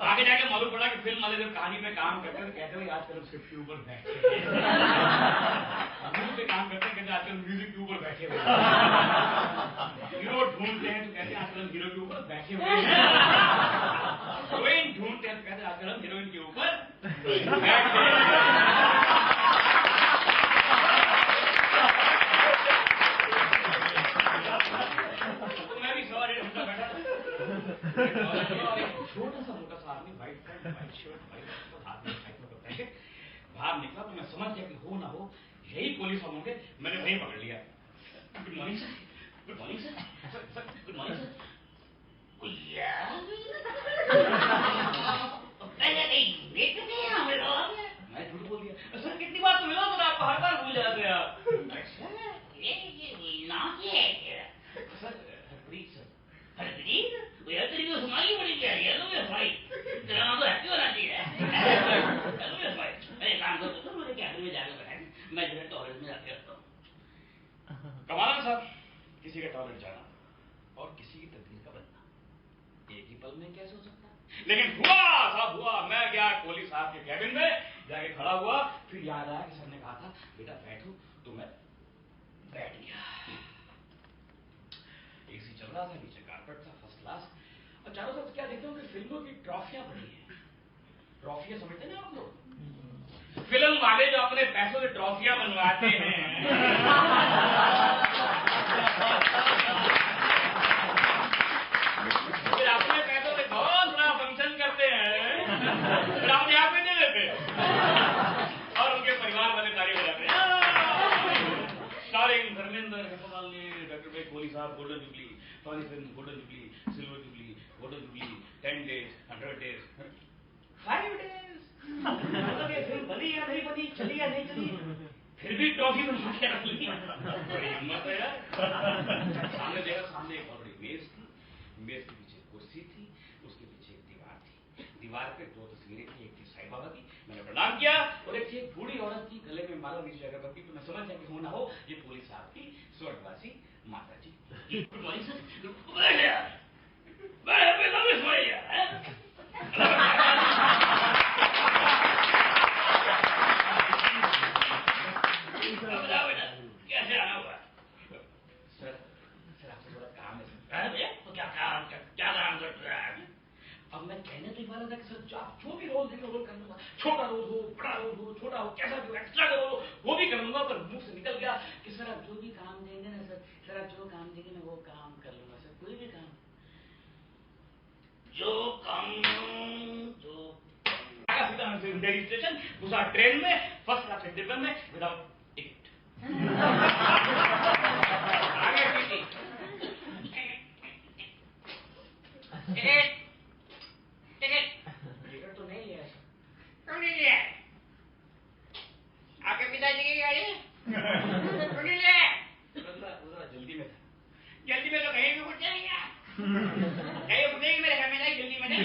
आगे जाके मालूम पड़ा कि फिल्म वाले जब कहानी में काम करते हैं तो कहते हैं आजकल हम सीट के ऊपर बैठे हैं। पे काम करते हैं कहते आजकल म्यूजिक के ऊपर बैठे हुए हैं। हीरो ढूंढते हैं तो कहते हैं आजकल हम हीरो के ऊपर बैठे हुए हैं। हीरोइन ढूंढते हैं तो कहते हैं आजकल हम हीरोइन के ऊपर बैठे हैं। तो मैं भी सवार घंटा बैठा था, छोटा सा मोटा सा आदमी white pant, white shirt, white हाथ में पैकेट बाहर निकला तो मैं समझ गया कि हो ना हो यही पुलिस वालों के। मैंने वही पकड़ लिया। Good morning sir, good morning sir, good morning sir. मैं झूठ बोल दिया। सर कितनी बार तो मिला सर, आपको हर बार भूल जाते हैं आप। अच्छा ये नाम क्या है? Sir Harpreet sir. हरप्रीत वो यार तेरी तो सुनाई बड़ी क्या है? हेलो मेरा भाई, तेरा नाम तो हैप्पी होना चाहिए। हेलो मेरा भाई, अरे काम करो तो मुझे कैबिन में जाकर बैठा, मैं जो है टॉयलेट में जाके रखता हूँ। कमाल साहब, किसी का टॉयलेट जाना और किसी की तकदीर का बनना एक ही पल में कैसे हो सकता है? लेकिन हुआ साहब, हुआ। मैं गया कोहली साहब के कैबिन में, जाके खड़ा हुआ, फिर याद आया कि सर ने कहा था बेटा बैठो, तो मैं बैठ गया। एसी चल रहा था, नीचे कारपेट था फर्स्ट क्लास, और चारों तरफ क्या देखते हो कि फिल्मों की ट्रॉफियां पड़ी हैं। ट्रॉफियां समझते हैं आप लोग? फिल्म वाले जो अपने पैसों से ट्रॉफियां बनवाते हैं, फिर अपने पैसों से बहुत बड़ा फंक्शन करते हैं, फिर अपने आप में दे देते हैं और उनके परिवार वाले तारीफ हो जाते हैं। स्टारिंग धर्मेंद्र, हेमामालिनी, डॉक्टर भाई कोहली साहब, golden jubilee, funny film, golden jubilee, silver jubilee, golden jubilee, 10 days, 100 days, 5 days। मतलब ये फिल्म बनी या नहीं बनी, चली या नहीं चली, फिर भी ट्रॉफी बनवा के रख ली। बड़ी हिम्मत है यार। सामने देखा, सामने एक बहुत बड़ी मेज थी, मेज के पीछे कुर्सी थी, उसके पीछे एक दीवार थी, दीवार पे 2 तस्वीरें थी, एक थी साईं बाबा की, मैंने प्रणाम किया, और एक थी एक बूढ़ी औरत की, गले में माला, नीचे अगरबत्ती। तो मैं समझ गया कि हो ना हो ये पुलिस साहब की स्वर्गवासी माता जी। Good morning sir. कैसे आना हुआ? सर आपसे थोड़ा काम है। तो क्या काम कर रहा है? अब मैं कहने तो वाला था कि सर आप जो भी रोल देंगे रोल कर लूंगा, छोटा रोल हो, बड़ा रोल हो, छोटा हो, कैसा भी हो, एक्स्ट्रा का रोल हो, वो भी कर लूंगा। पर मुंह से निकल गया कि सर आप जो भी काम देंगे ना सर आप जो काम देंगे ना वो काम कर लूंगा सर, कोई भी काम जो काम दिल्ली स्टेशन, दूसरा ट्रेन में, फर्स्ट क्लास के डिब्बे में, विदाउट टिकट। आगे टिकट तो नहीं लिया, क्यों नहीं लिया? आपके पिताजी की गाड़ी क्यों नहीं लिया? जल्दी में था, जल्दी में तो कहीं भी उठ जाएगा, कहीं उठेगी मेरे घर में, नहीं जल्दी में नहीं।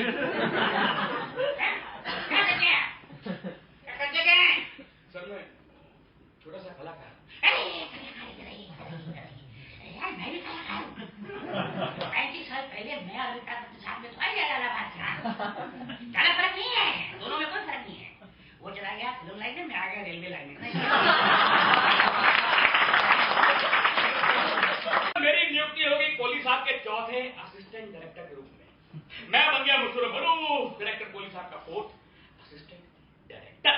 क्या करते हैं? सर मैं छोटा सा कलाकार। यार मैं भी कलाकार हूँ। 35 साल पहले मैं और अमिताभ बच्चन साथ में तो आई ज्यादा बात था। ज्यादा फर्क नहीं है, दोनों में कोई फर्क नहीं है। वो चला गया फिल्म लाइन में, मैं आ गया रेलवे लाइन में। मेरी नियुक्ति होगी कोहली साहब के चौथे असिस्टेंट डायरेक्टर के रूप में। मैं बन गया मुशर्रफ डायरेक्टर कोहली साहब का 4th असिस्टेंट डायरेक्टर।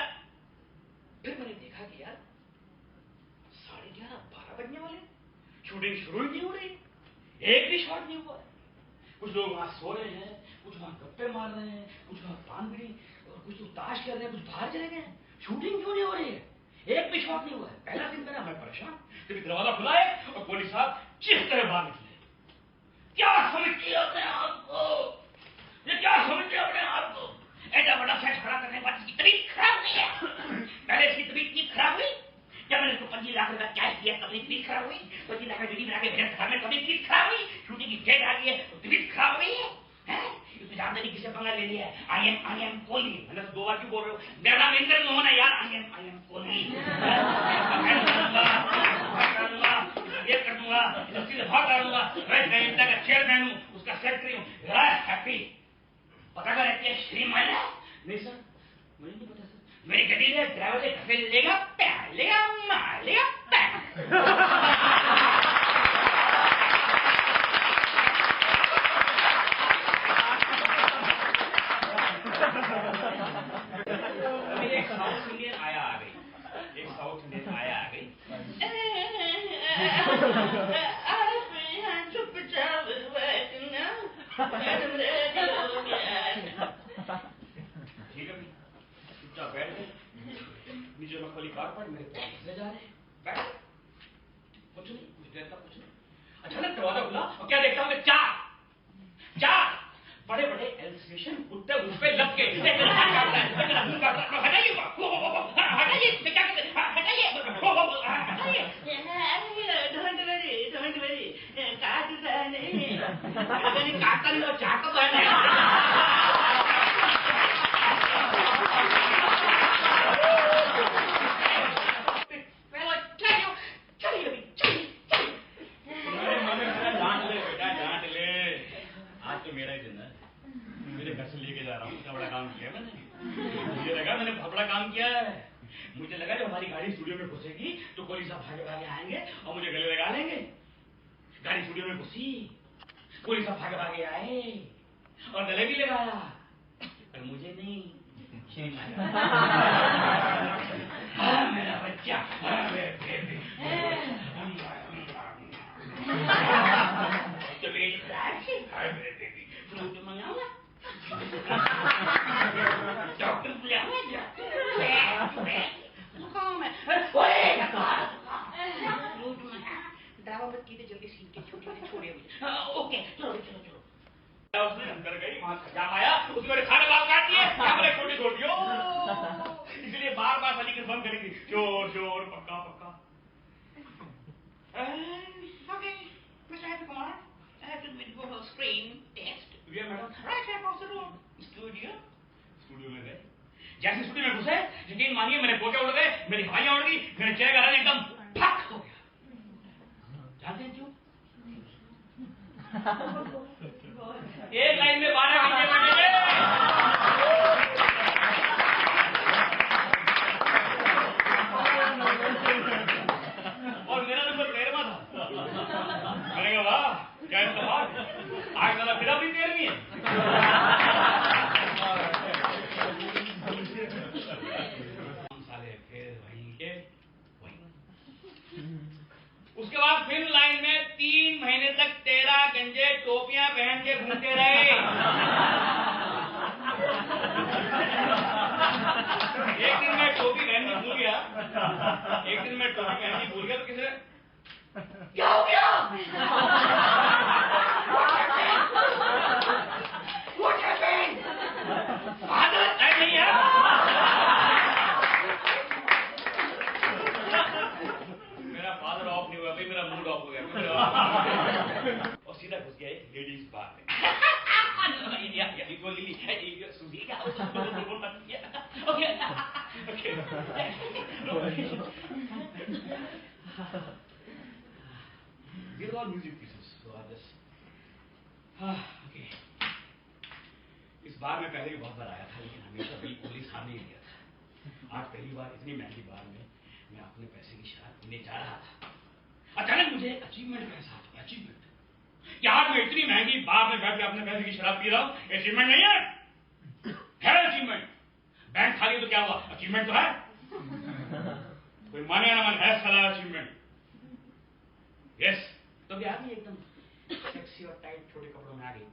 फिर मैंने देखा कि यार 11:30 12 बजने वाले, शूटिंग शुरू ही नहीं हो रही, एक भी शॉट नहीं हुआ। कुछ लोग वहां सो रहे हैं, कुछ वहां गप्पे मार रहे हैं, कुछ वहां पान बीड़ी, और कुछ लोग ताश कर रहे हैं, कुछ बाहर चले गए। शूटिंग क्यों नहीं हो रही है? एक भी शॉट नहीं हुआ है। पहला दिन मेरा, मैं परेशान। जब दरवाजा खुला है और कोहली साहब चीखते हुए बाहर निकले। क्या समझते हो अपने आप को? ये क्या समझते हो अपने आप को? ऐसा बड़ा सेट खड़ा करने के बाद इसकी तबीयत खराब नहीं है। पहले इसकी तबीयत इतनी खराब हुई जब मैंने इसको 25 लाख रुपया कैश दिया, तबीयत तबीयत खराब हुई। 25 लाख रुपया बना के भेजा घर में, तबीयत खराब हुई। शूटिंग की डेट आ गई है तो तबीयत खराब हुई है। इसमें जानते नहीं किसे पंगा ले लिया है। I am Kohli. मैंने तो 2 बार क्यों बोल रहे हो? मेरा नाम इंद्र मोहन है यार। I am Kohli. ये कर दूंगा, इंडस्ट्री से बाहर डालूंगा। मैं इंडिया का चेयरमैन हूँ, उसका सेक्रेटरी हूँ। हैप्पी पता कर रहती है श्रीमान। नहीं सर, मुझे नहीं पता सर। मेरी गड्डी ने ड्राइवर से घर से लेगा, पैर लेगा, मार लेगा, एक साउथ इंडियन आया आ गई। ठीक है चुपचाप बैठ गए। नीचे में खोली कार पर मेरे पैर से जा रहे हैं। बैठ कुछ नहीं, कुछ देर तक कुछ नहीं। अचानक दरवाजा खुला और क्या देखता हूँ मैं? चार बड़े बड़े एल्सेशियन कुत्ते उस पे लग के हटाइए डोंट वरी काटता नहीं चाहता मेरा ही दिन है। मेरे घर से लेके जा रहा हूँ। क्या बड़ा काम किया मैंने। मुझे लगा मैंने बहुत बड़ा काम किया है। मुझे लगा जब हमारी गाड़ी स्टूडियो में घुसेगी तो कोहली साहब भागे भागे आएंगे और मुझे गले लगा लेंगे। गाड़ी स्टूडियो में घुसी, कोहली साहब भागे भागे आए और गले भी लगाया, पर मुझे नहीं। मेरा बच्चा, फ्रूट मंगाऊंगा, डॉक्टर बुलाऊंगा, ड्रामा मत कीजिए, जल्दी सीट छोड़िए। ओके चलो। उसने अंदर गई, वहां खजाम आया, उसने मेरे सारे बाल काट दिए, कैमरे छोड़ दियो। इसलिए बार सली के बंद करेंगी। जोर पक्का। Okay, Mr. Happy Kumar, I have to go for screen test. Yeah, madam. Right across the road. Studio में गए। जैसे स्टूडियो में घुसे, यकीन मानिए मेरे पोते उड़ गए, मेरी हवाइयां उड़ गई, मेरे चेहरे का रंग एकदम फक हो गया। जानते हैं क्यों? एक लाइन में 12 घंटे बैठे। और मेरा नंबर 13वां था। मैंने कहा वाह क्या इस्तेमाल, आज वाला फिर अपनी 13वीं है। साले फिर वहीं के वहीं। उसके बाद फिल्म लाइन में 3 महीने तक 13 गंजे टोपियां पहन के घूमते रहे। एक दिन मैं टोपी पहननी भूल गया। तो किसी ने क्या हो गया? What happened? Father, नहीं है। मेरा फादर ऑफ नहीं हुआ भाई, मेरा मूड ऑफ हो गया। और सीधा घुस गया एक लेडीज बार में। These are all music pieces, so I just okay. इस बार में पहले भी बहुत बार आया था, लेकिन हमेशा बिल्कुल ही सामने ही लिया था। आज पहली बार इतनी महंगी बार में मैं अपने पैसे की शराब पीने जा रहा था। अचानक मुझे अचीवमेंट का एहसास हुआ। अचीवमेंट यार, मैं इतनी महंगी बार में बैठ के अपने पैसे की शराब पी रहा हूँ, अचीवमेंट नहीं है अचीवमेंट। बैंक खाली तो क्या हुआ, अचीवमेंट तो है। कोई माने ना माने है साला अचीवमेंट। यस, तो भी आदमी एकदम सेक्सी और टाइट छोटे कपड़ों में आ गई।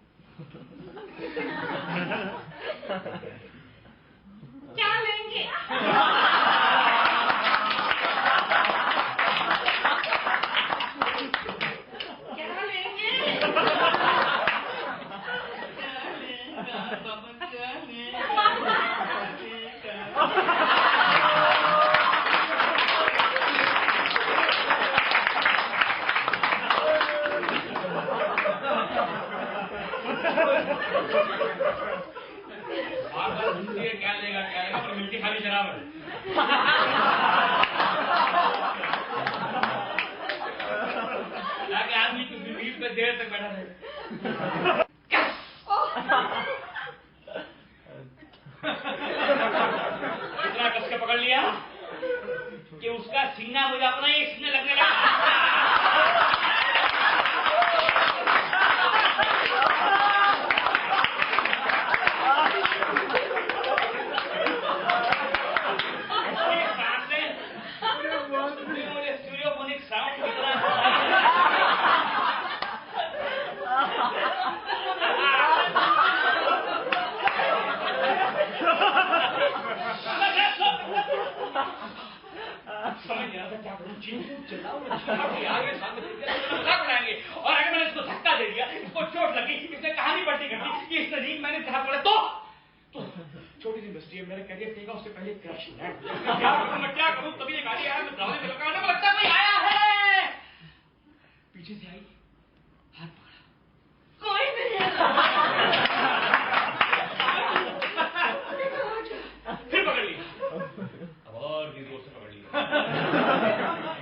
क्या लेंगे? बार पागल। ताकि आदमी को सीट पे देर तक बैठा रहे। इतना कस के पकड़ लिया कि उसका सीना मुझे अपना ही सीने लगने लगा। मुझे स्टीरियोफोनिक साउंड की तरह समझ नहीं आता क्या करूं। चिल्लाऊं आगे सामने मजाक उड़ाएंगे और अगर मैंने इसको धक्का दे दिया, इसको चोट लगी, इसने कहानी पलटी कर दी, इस नजीक मैंने जहां पड़ा तो छोटी सी इंडस्ट्री है, मेरा करियर देगा उससे पहले क्रैश हो जाए। मैं क्या करूं? तभी एक गाड़ी आया, मैं दरवाजे पे लगा, को लगता कोई आया है। पीछे से आई, हाथ पकड़ा, कोई नहीं है। फिर पकड़ लिया, अब और भी जोर से पकड़ लिया।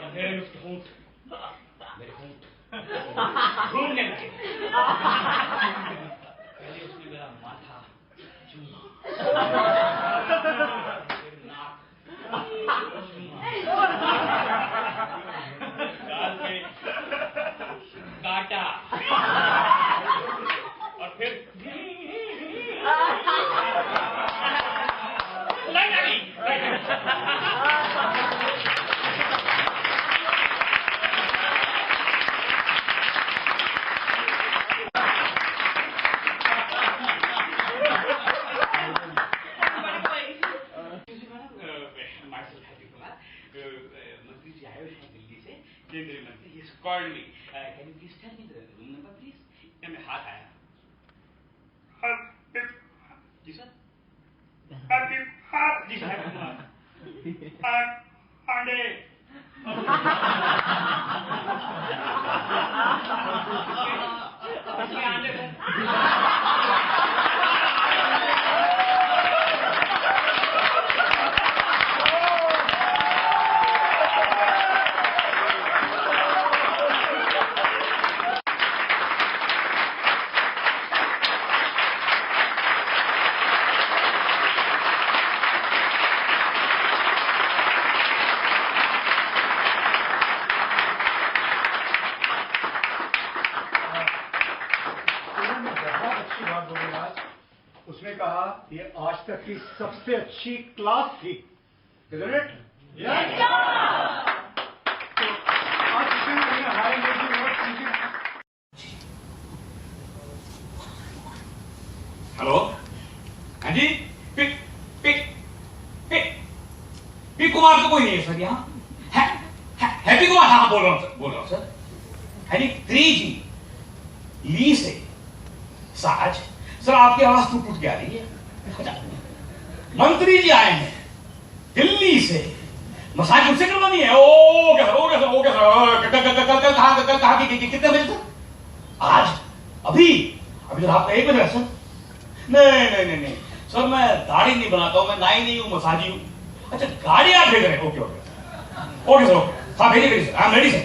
अंधेरे में उसके होंठ, मेरे होंठ घूमने लगे। पहले उसने मेरा माथा चूमा, फिर नाक, गाल पे काटा और फिर लाइन आ गई। मंत्री जी आए हैं दिल्ली से, केंद्रीय मंत्री। He has called me. Can you please tell me the room number, please? मैं हाथ आया। जी सर। जी साहब। अंडे। अंडे। उसने कहा ये आज तक की सबसे अच्छी क्लास थी, isn't it? Yes, sir. आज हाई हेलो, हाँ जी, पिक पिक पिक पिक कुमार तो कोई नहीं है सर यहाँ। हैप्पी कुमार, हाँ बोल रहा हूँ सर। है जी 3G ली से साज सर, आपकी आवाज टूट के आ रही है। मंत्री जी आए हैं दिल्ली से, मसाज मुझसे करवानी है। ओ कैसा कल कहा कि कितने बजे सर? आज अभी तो रात का 1 बजे सर। नहीं सर, मैं दाढ़ी नहीं बनाता हूँ, मैं नाई नहीं हूँ, मसाजी हूँ। अच्छा गाड़ी आप भेज रहे हैं? ओके सर, हाँ भेजिए सर, हाँ रेडी सर,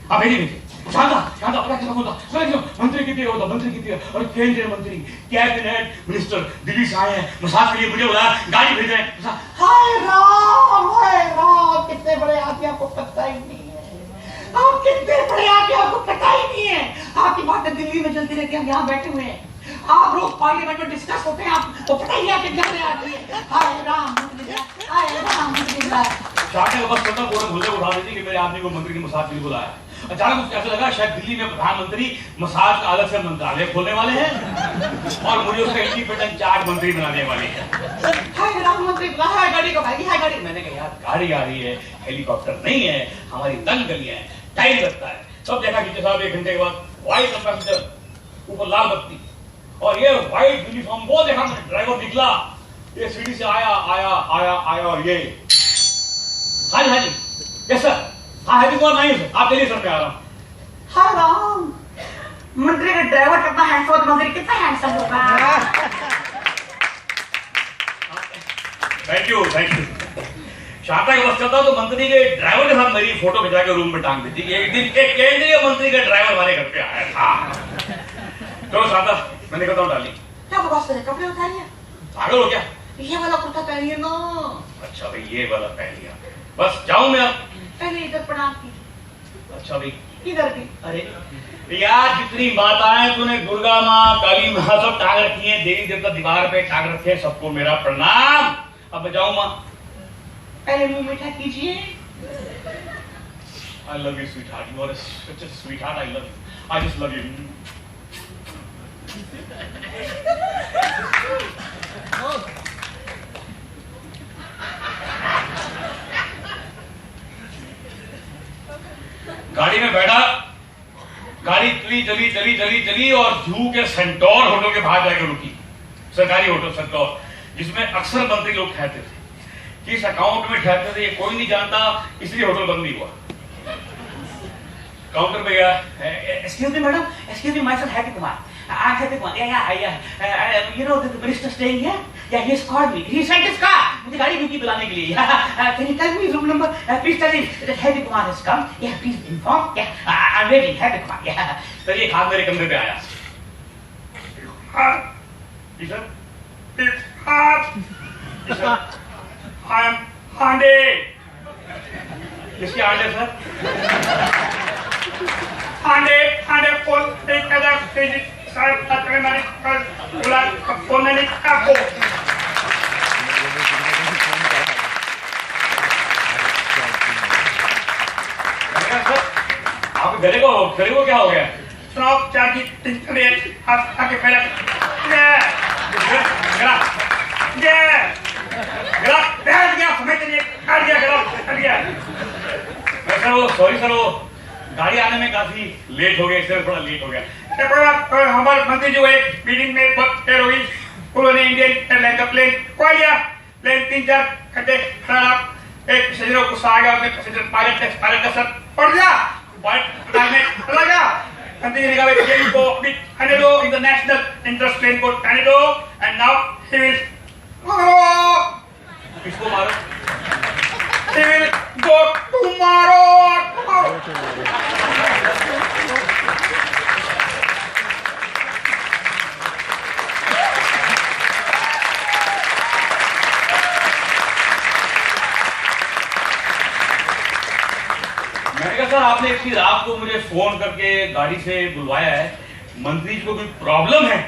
हाँ भेजिए। शांता पता कैसा होता मंत्री कितने होता, मंत्री कितने और केंद्रीय मंत्री कैबिनेट मिनिस्टर दिल्ली से आए हैं, मसाज के लिए मुझे बुलाया, गाड़ी भेज रहे हैं। हाय राम कितने बड़े आदमी, आपको पता ही नहीं है। आप कितने बड़े आदमी, आपको पता ही नहीं है। आपकी बातें दिल्ली में चलती रहती है, हम यहाँ बैठे हुए हैं। आप रोज पार्लियामेंट में डिस्कस होते हैं, आपको पता ही है कितने बड़े आदमी है। हाय राम चाटे का बस छोटा बोरा भूले उठा देती कि मेरे आदमी को मंत्री की मसाज के लिए बुलाया। अचानक मुझे ऐसा लगा शायद दिल्ली में प्रधानमंत्री मसाज का अलग से मंत्रालय खोलने वाले हैं और मुझे उसका इंडिपेंडेंट चार्ज मंत्री बनाने वाले हैं। हाय राम मंत्री बुलाया गाड़ी को, भाई हाय गाड़ी। मैंने कहा यार गाड़ी आ रही है, हेलीकॉप्टर नहीं है, हमारी तंग गलियां हैं, टाइम लगता है। सब देखा कि साहब 1 घंटे के बाद व्हाइट एम्बेसडर, ऊपर लाल बत्ती और ये व्हाइट यूनिफॉर्म, वो देखा ड्राइवर निकला, ये सीढ़ी से आया और ये हाँ जी यस सर, हाँ हैप्पी कुमार नहीं सर, आप चलिए सर, मैं आ रहा हूँ। हाँ राम, मंत्री का ड्राइवर कितना हैंडसम, मंत्री कितना हैंडसम होगा। थैंक यू शांता के बस चलता तो मंत्री के ड्राइवर के साथ मेरी फोटो खिंचा के रूम में टांग देती कि एक दिन एक केंद्रीय मंत्री का ड्राइवर हमारे घर पे आया था। चलो शांता मैं निकलता हूँ डाली। क्या बकवास कर रहे, कपड़े उठा लिया? पागल हो क्या? ये वाला कुर्ता पहनिए ना। अच्छा भाई ये वाला पहन लिया, बस जाऊं मैं अब? पहले इधर प्रणाम कीजिए। अच्छा भाई इधर भी। अरे यार जितनी माताएं तूने दुर्गा माँ काली माँ सब टांग रखी हैं, देवी देवता दीवार पे टांग रखे हैं, सबको मेरा प्रणाम। अब मैं जाऊं माँ? पहले मुंह मीठा कीजिए। I love you sweetheart, you are such a sweetheart, I love you, I just love you. गाड़ी में बैठा, गाड़ी चली और जू के सेंटोर होटल के बाहर जाकर रुकी। सरकारी होटल सेंटोर, जिसमें अक्सर मंत्री लोग ठहरते थे। किस अकाउंट में ठहरते थे ये कोई नहीं जानता, इसलिए होटल बंद नहीं हुआ। काउंटर पे गया, Excuse me, madam. Excuse me, myself, Happy Kumar. I'm Happy Kumar. You know the minister staying here? Yeah, he has called me. He sent his car. मुझे गाड़ी भेजी बुलाने के लिए. Can you tell me his room number? Please tell him that Happy Kumar has come. Yeah, please inform. Yeah, I'm waiting. Happy Kumar. Yeah. तो ये हाथ मेरे कंधे पे आया। I am Hande. किसके आंडे सर? Hande फोन एक कदम तेजी साहब तकरे मारी कर बुला फोन नहीं आपको। आप गले को क्या हो गया? स्टॉप चार्जिंग टिकट आप आगे पहले सॉरी सर वो गाड़ी आने में काफी लेट हो गया, इसलिए थोड़ा लेट हो गया। हमारे मंत्री जो एक मीटिंग में बहुत देर हुई, उन्होंने इंडियन एयरलाइन का प्लेन खो लिया। प्लेन 3-4 घंटे खराब, एक पैसेंजर गुस्सा आ गया, पैसेंजर पायलट का सर पड़ गया, पायलट में लगा। मंत्री ने कहा प्लेन को अभी आने दो, इंटरनेशनल इंटरेस्ट प्लेन को आने दो, एंड नाउ ही विल किसको मारो? He will go tomorrow. मैंने कहा सर आपने इतनी रात को मुझे फोन करके गाड़ी से बुलवाया है, मंत्री जी को कोई प्रॉब्लम है?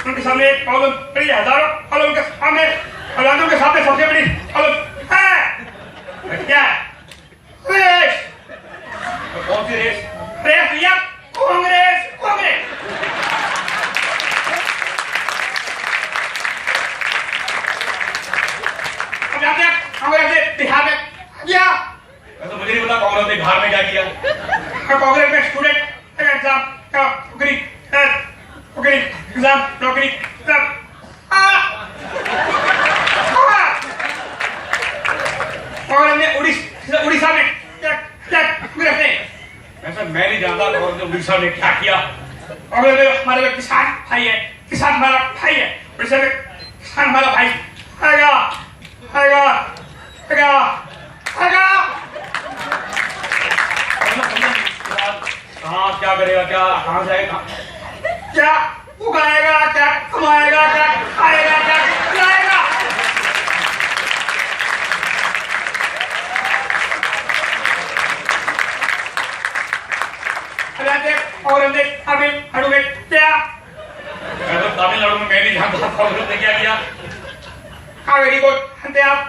उनके सामने एक प्रॉब्लम बड़ी, हजारों प्रॉब्लम के सामने, हजारों के सामने सबसे बड़ी प्रॉब्लम है क्या? रेस। कौन सी रेस? रेस भैया, कांग्रेस। अब जाते हैं कांग्रेस ने बिहार में किया। तो मुझे नहीं पता कांग्रेस ने बिहार में क्या किया। कांग्रेस में स्टूडेंट एग्जाम का एग्जाम नौकरी और उड़ीसा में ऐसा मैं नहीं जानता उड़ीसा में क्या किया। और हमारे किसान भाई है, किसान हमारा भाई है, उड़ीसा में किसान हमारा भाई कहाँ क्या करेगा, क्या कहाँ जाएगा, क्या उगाएगा, क्या कमाएगा, क्या खाएगा, क्या खिलाएगा? तमिलनाडु में क्या? मैं तो तमिलनाडु में मैं नहीं जानता कांग्रेस ने क्या किया। कावेरी को जानते आप?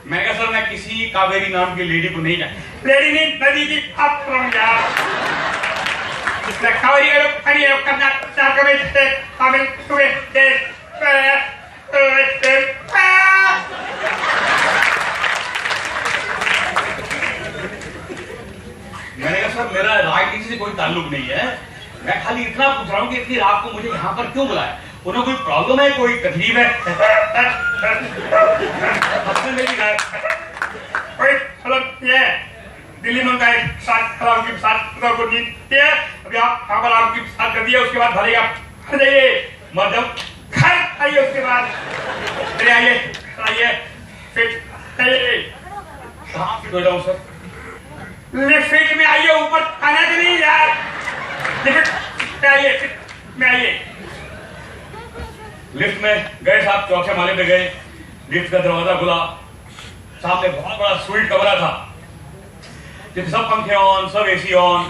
मैं कहा सर मैं किसी कावेरी नाम की लेडी को नहीं जानता। लेडी नहीं, नदी की आप कावेरी का लोग खड़ी है, कर्नाटक में तमिलनाडु में मैंने कहा सर मेरा राजनीति से कोई ताल्लुक नहीं है, मैं खाली इतना पूछ रहा हूँ कि इतनी रात को मुझे यहाँ पर क्यों बुलाया? उन्हें कोई प्रॉब्लम है, कोई तकलीफ है? ये दिल्ली में उनका एक साथ उनके साथ को नीति है, अभी आप यहाँ पर आपकी साथ कर दिया, उसके बाद भले आप जाइए, मतलब घर आइए उसके बाद चलिए आइए आइए फिट कहाँ फिट हो जाऊँ सर? लिफ्ट में आइए, ऊपर आना कि नहीं यार? लिफ्ट में आइए, फिट में आइए। लिफ्ट में गए साहब, चौथे माले पे गए, लिफ्ट का दरवाजा खुला, सामने बहुत बड़ा स्वीट कमरा था जिसमें सब पंखे ऑन, सब एसी ऑन,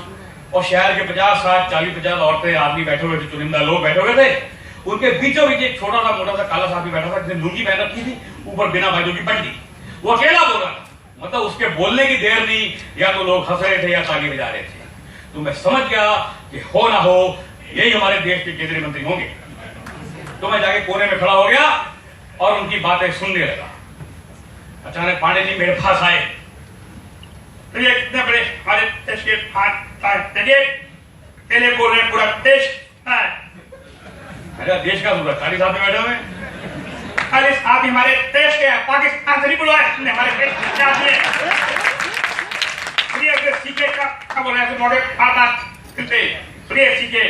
और शहर के 50, 60, 40, 50 औरतें आदमी बैठे हुए थे, चुनिंदा लोग बैठे हुए थे। उनके बीचों बीच एक छोटा सा मोटा सा काला सा आदमी बैठा था जिसने लुंगी पहन रखी थी, ऊपर बिना बाजू की बंडी। वो अकेला बोल रहा था, मतलब उसके बोलने की देर नहीं, या तो लोग हंस रहे थे या ताली बजा रहे थे। तो मैं समझ गया कि हो ना हो यही हमारे देश के केंद्रीय मंत्री होंगे। तो मैं जाके कोने में खड़ा हो गया और उनकी बातें सुनने लगा। अचानक पांडे जी मेरे पास आए। इतने बड़े हमारे देश के पहले बोल रहे पूरा देश है। मेरा देश का पूरा खाली साहब में बैठे हुए, अरे साहब हमारे देश के पाकिस्तान से नहीं बुलवाए, हमारे देश के आदमी सीखे का बोल रहे मोटे सीखे।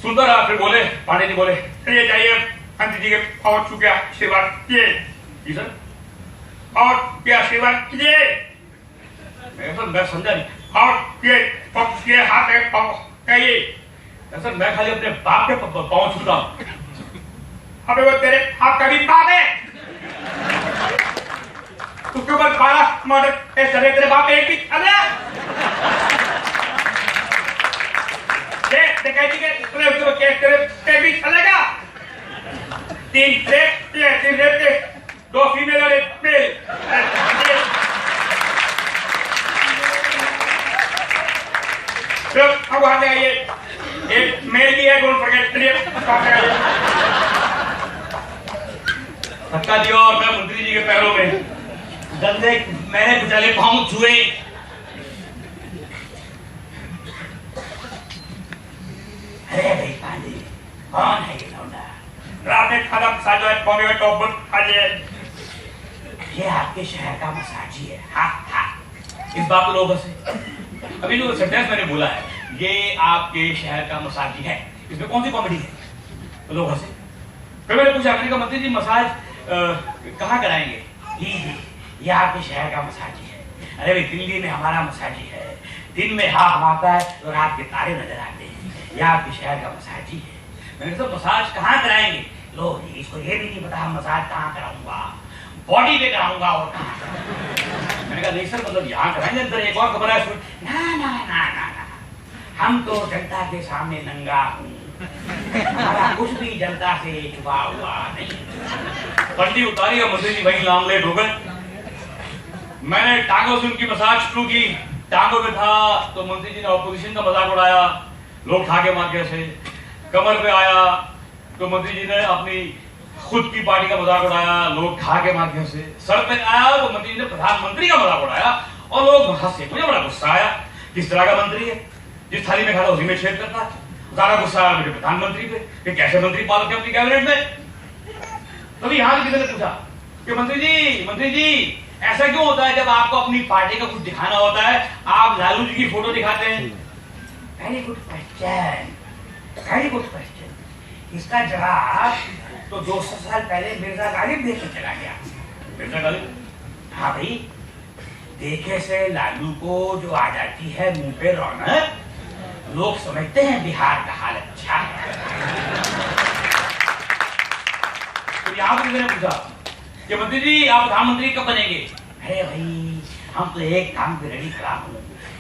सुंदर आप फिर बोले, पांडे जी बोले ये जाइए मंत्री जी के और चुके आशीर्वाद किए। जी सर, और क्या आशीर्वाद कीजिए? मैं समझा नहीं। और ये हाथ है कहिए। सर मैं खाली अपने बाप के पाँव छूता हूँ। अबे वो तेरे हाथ का भी बाप है, उसके ऊपर 12 मर्डर ऐसे तेरे बाप एक भी चले। तेरे भी चलेगा। 3 रेप 2 फीमेल और 1 मेल। अब आते आइए, एक मेल की है, डोंट फॉरगेट। धक्का दिया और मैं मंत्री जी के पैरों में गंदे मैंने बेचारे पाँव छुए। अरे भाई पांडे, कौन है ये लौंडा? रात में खाना साजो है, कॉमे में टॉप खा लिए। ये आपके शहर का मसाजी है। हाँ हाँ, इस बात को लोग हंसे। अभी जो सेंटेंस मैंने बोला है, ये आपके शहर का मसाजी है, इसमें कौन सी कॉमेडी है? तो लोग हंसे। फिर मैंने पूछा, मैंने कहा मंत्री जी मसाज कहाँ कराएंगे? ये आपके शहर का मसाजी है। अरे भाई दिल्ली में हमारा मसाजी है, दिन में हाथ आता है तो रात के तारे नजर आते हैं। ये आपके शहर का मसाजी है। मैंने कहा मसाज कहाँ कराएंगे? लो इसको ये भी नहीं पता मसाज कहाँ कराऊंगा, बॉडी पे कराऊंगा और कहाँ। मैंने कहा नहीं सर, मतलब यहाँ कराएंगे, अंदर एक और कमरा है। ना, हम तो जनता के सामने नंगा हूँ, हमारा कुछ भी जनता से छुपा हुआ नहीं। बंदी उतारी और मंत्री जी वही लामलेट हो गए। मैंने टांगों से उनकी मसाज शुरू की। टांगों में था तो मंत्री जी ने ऑपोजिशन का मजाक उड़ाया, लोग ठाके मार से। कमर पे आया तो मंत्री जी ने अपनी खुद की पार्टी का मजाक उड़ाया, लोग ठाके मार से। सर पे आया तो मंत्री जी ने प्रधानमंत्री का मजाक उड़ाया और लोग हंसे। मुझे बड़ा गुस्सा आया, किस तरह का मंत्री है, जिस थाली में खाता उसी में छेद करता है। ज्यादा गुस्सा आया मुझे प्रधानमंत्री पे कि कैसे मंत्री पालते अपनी कैबिनेट में। तभी यहाँ से किसी ने पूछा कि मंत्री जी ऐसा क्यों होता है जब आपको अपनी पार्टी का कुछ दिखाना होता है आप लालू जी की फोटो दिखाते हैं? Very good question, very good question. इसका जवाब तो 200 साल पहले मिर्जा गालिब देके चला गया। मिर्जा गालिब? हाँ भाई, देखे से लालू को जो आ जाती है मुंह पे रौनक, लोग समझते हैं बिहार का हाल अच्छा है। तो यहाँ पर मैंने पूछा कि मंत्री जी आप प्रधानमंत्री कब बनेंगे? अरे भाई हम तो एक काम पे रेडी खड़ा हूँ,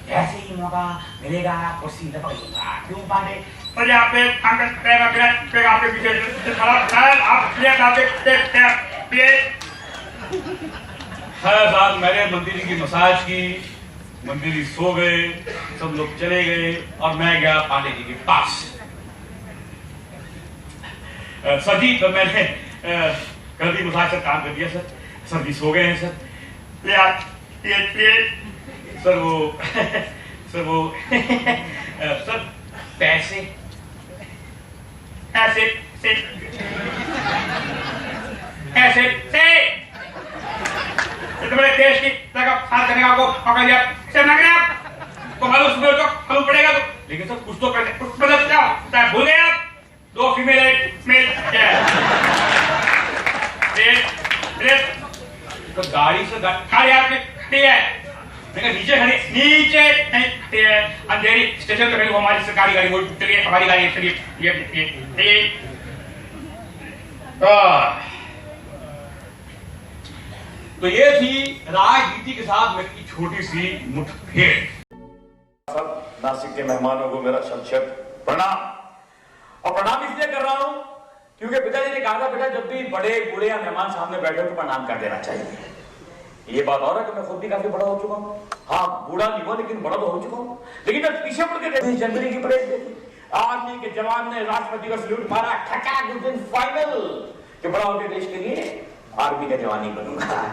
जैसे ही मौका मिलेगा कुर्सी दबा दूंगा। क्यों पांडे? तो यहाँ पे आपके पीछे साहब मैंने मंत्री जी की मसाज की, मंत्री जी सो गए, सब लोग चले गए और मैं गया पांडे जी के पास। सर जी तो मैंने कल भी मसाज से काम कर दिया सर जी सो गए हैं सर। सर वो सर पैसे ऐसे से बड़े देश की जगह साथ करने का आपको मौका दिया, तो मालूम सुबह तो मालूम पड़ेगा। तो लेकिन सर कुछ तो करने, कुछ मतलब क्या भूल गए आप? 2 फीमेल 1 मेल। तो गाड़ी से अरे यार खड़ी है, मैं नीचे खड़ी, नीचे नहीं खड़ी है, अंधेरी स्टेशन पे खड़ी, वो हमारी सरकारी गाड़ी, वो चलिए हमारी गाड़ी चलिए ये तो ये थी राजनीति के साथ मेरी छोटी सी मुठभेड़। सब नासिक के मेहमानों को मेरा शत प्रणाम, और प्रणाम इसलिए कर रहा हूं क्योंकि पिताजी ने कहा था बेटा जब भी बड़े बूढ़े या मेहमान सामने बैठे तो प्रणाम कर देना चाहिए। ये बात और है कि मैं खुद भी काफी बड़ा हो चुका हूं, हाँ बूढ़ा नहीं हुआ लेकिन बड़ा तो हो चुका हूं। लेकिन जब पीछे मुड़ के 26 जनवरी की परेड देखी, आर्मी के जवान ने राष्ट्रपति का सल्यूट मारा, ठकाक उस दिन फाइनल कि बड़ा होकर देश के लिए आर्मी का जवान ही बनूंगा।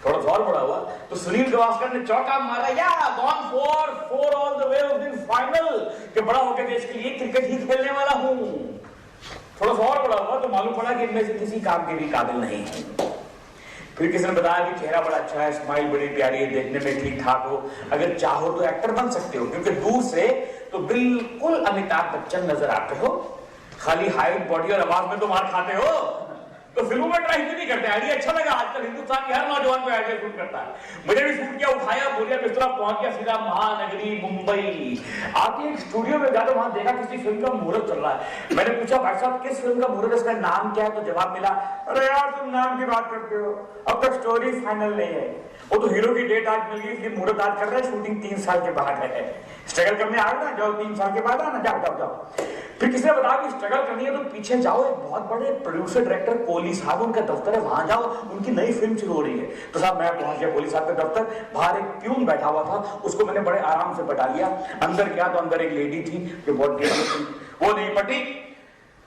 थोड़ा सा और बड़ा हुआ तो सुनील गावस्कर ने चौका मारा, या gone four all the way उस दिन फाइनल कि बड़ा होकर देश के लिए क्रिकेट ही खेलने वाला हूं। थोड़ा सा और बड़ा हुआ तो मालूम पड़ा कि इनमें से किसी काम के भी काबिल नहीं है। फिर किसी ने बताया कि चेहरा बड़ा अच्छा है, स्माइल बड़ी प्यारी है, देखने में ठीक ठाक हो, अगर चाहो तो एक्टर बन सकते हो क्योंकि दूर से तो बिल्कुल अमिताभ बच्चन नजर आते हो, खाली हाइट बॉडी और आवाज में तो मार खाते हो, तो फिल्मों में ट्राई नहीं करते। आइडिया अच्छा लगा, आजकल हिंदुस्तान के हर नौजवान को आइडिया शूट करता है। मुझे भी शूट किया, उठाया बोलिया बिस्तरा, पहुंच गया सीधा महानगरी मुंबई। आके एक स्टूडियो में जाकर वहां देखा किसी फिल्म का मुहूर्त चल रहा है। मैंने पूछा भाई साहब किस फिल्म का मुहूर्त है, इसका नाम क्या है? तो जवाब मिला, अरे यार तुम नाम की बात करते हो, अब तक स्टोरी फाइनल नहीं है। वो तो हीरो की डेट आज मिल गई इसलिए मुहूर्त आज कर रहे हैं, शूटिंग 3 साल के बाद है। स्ट्रगल करने आ ना जाओ, 3 साल के बाद आना, जाओ। फिर किसी ने बताया कि स्ट्रगल करनी है तो पीछे जाओ, एक बहुत बड़े प्रोड्यूसर डायरेक्टर कोहली साहब उनका दफ्तर है, वहां जाओ, उनकी नई फिल्म शुरू हो रही है। तो साहब मैं पहुंच गया कोहली साहब के दफ्तर, बाहर एक प्यून बैठा हुआ था, उसको मैंने बड़े आराम से बता लिया। अंदर क्या तो अंदर एक लेडी थी जो बहुत डेढ़ थी, वो नहीं पटी,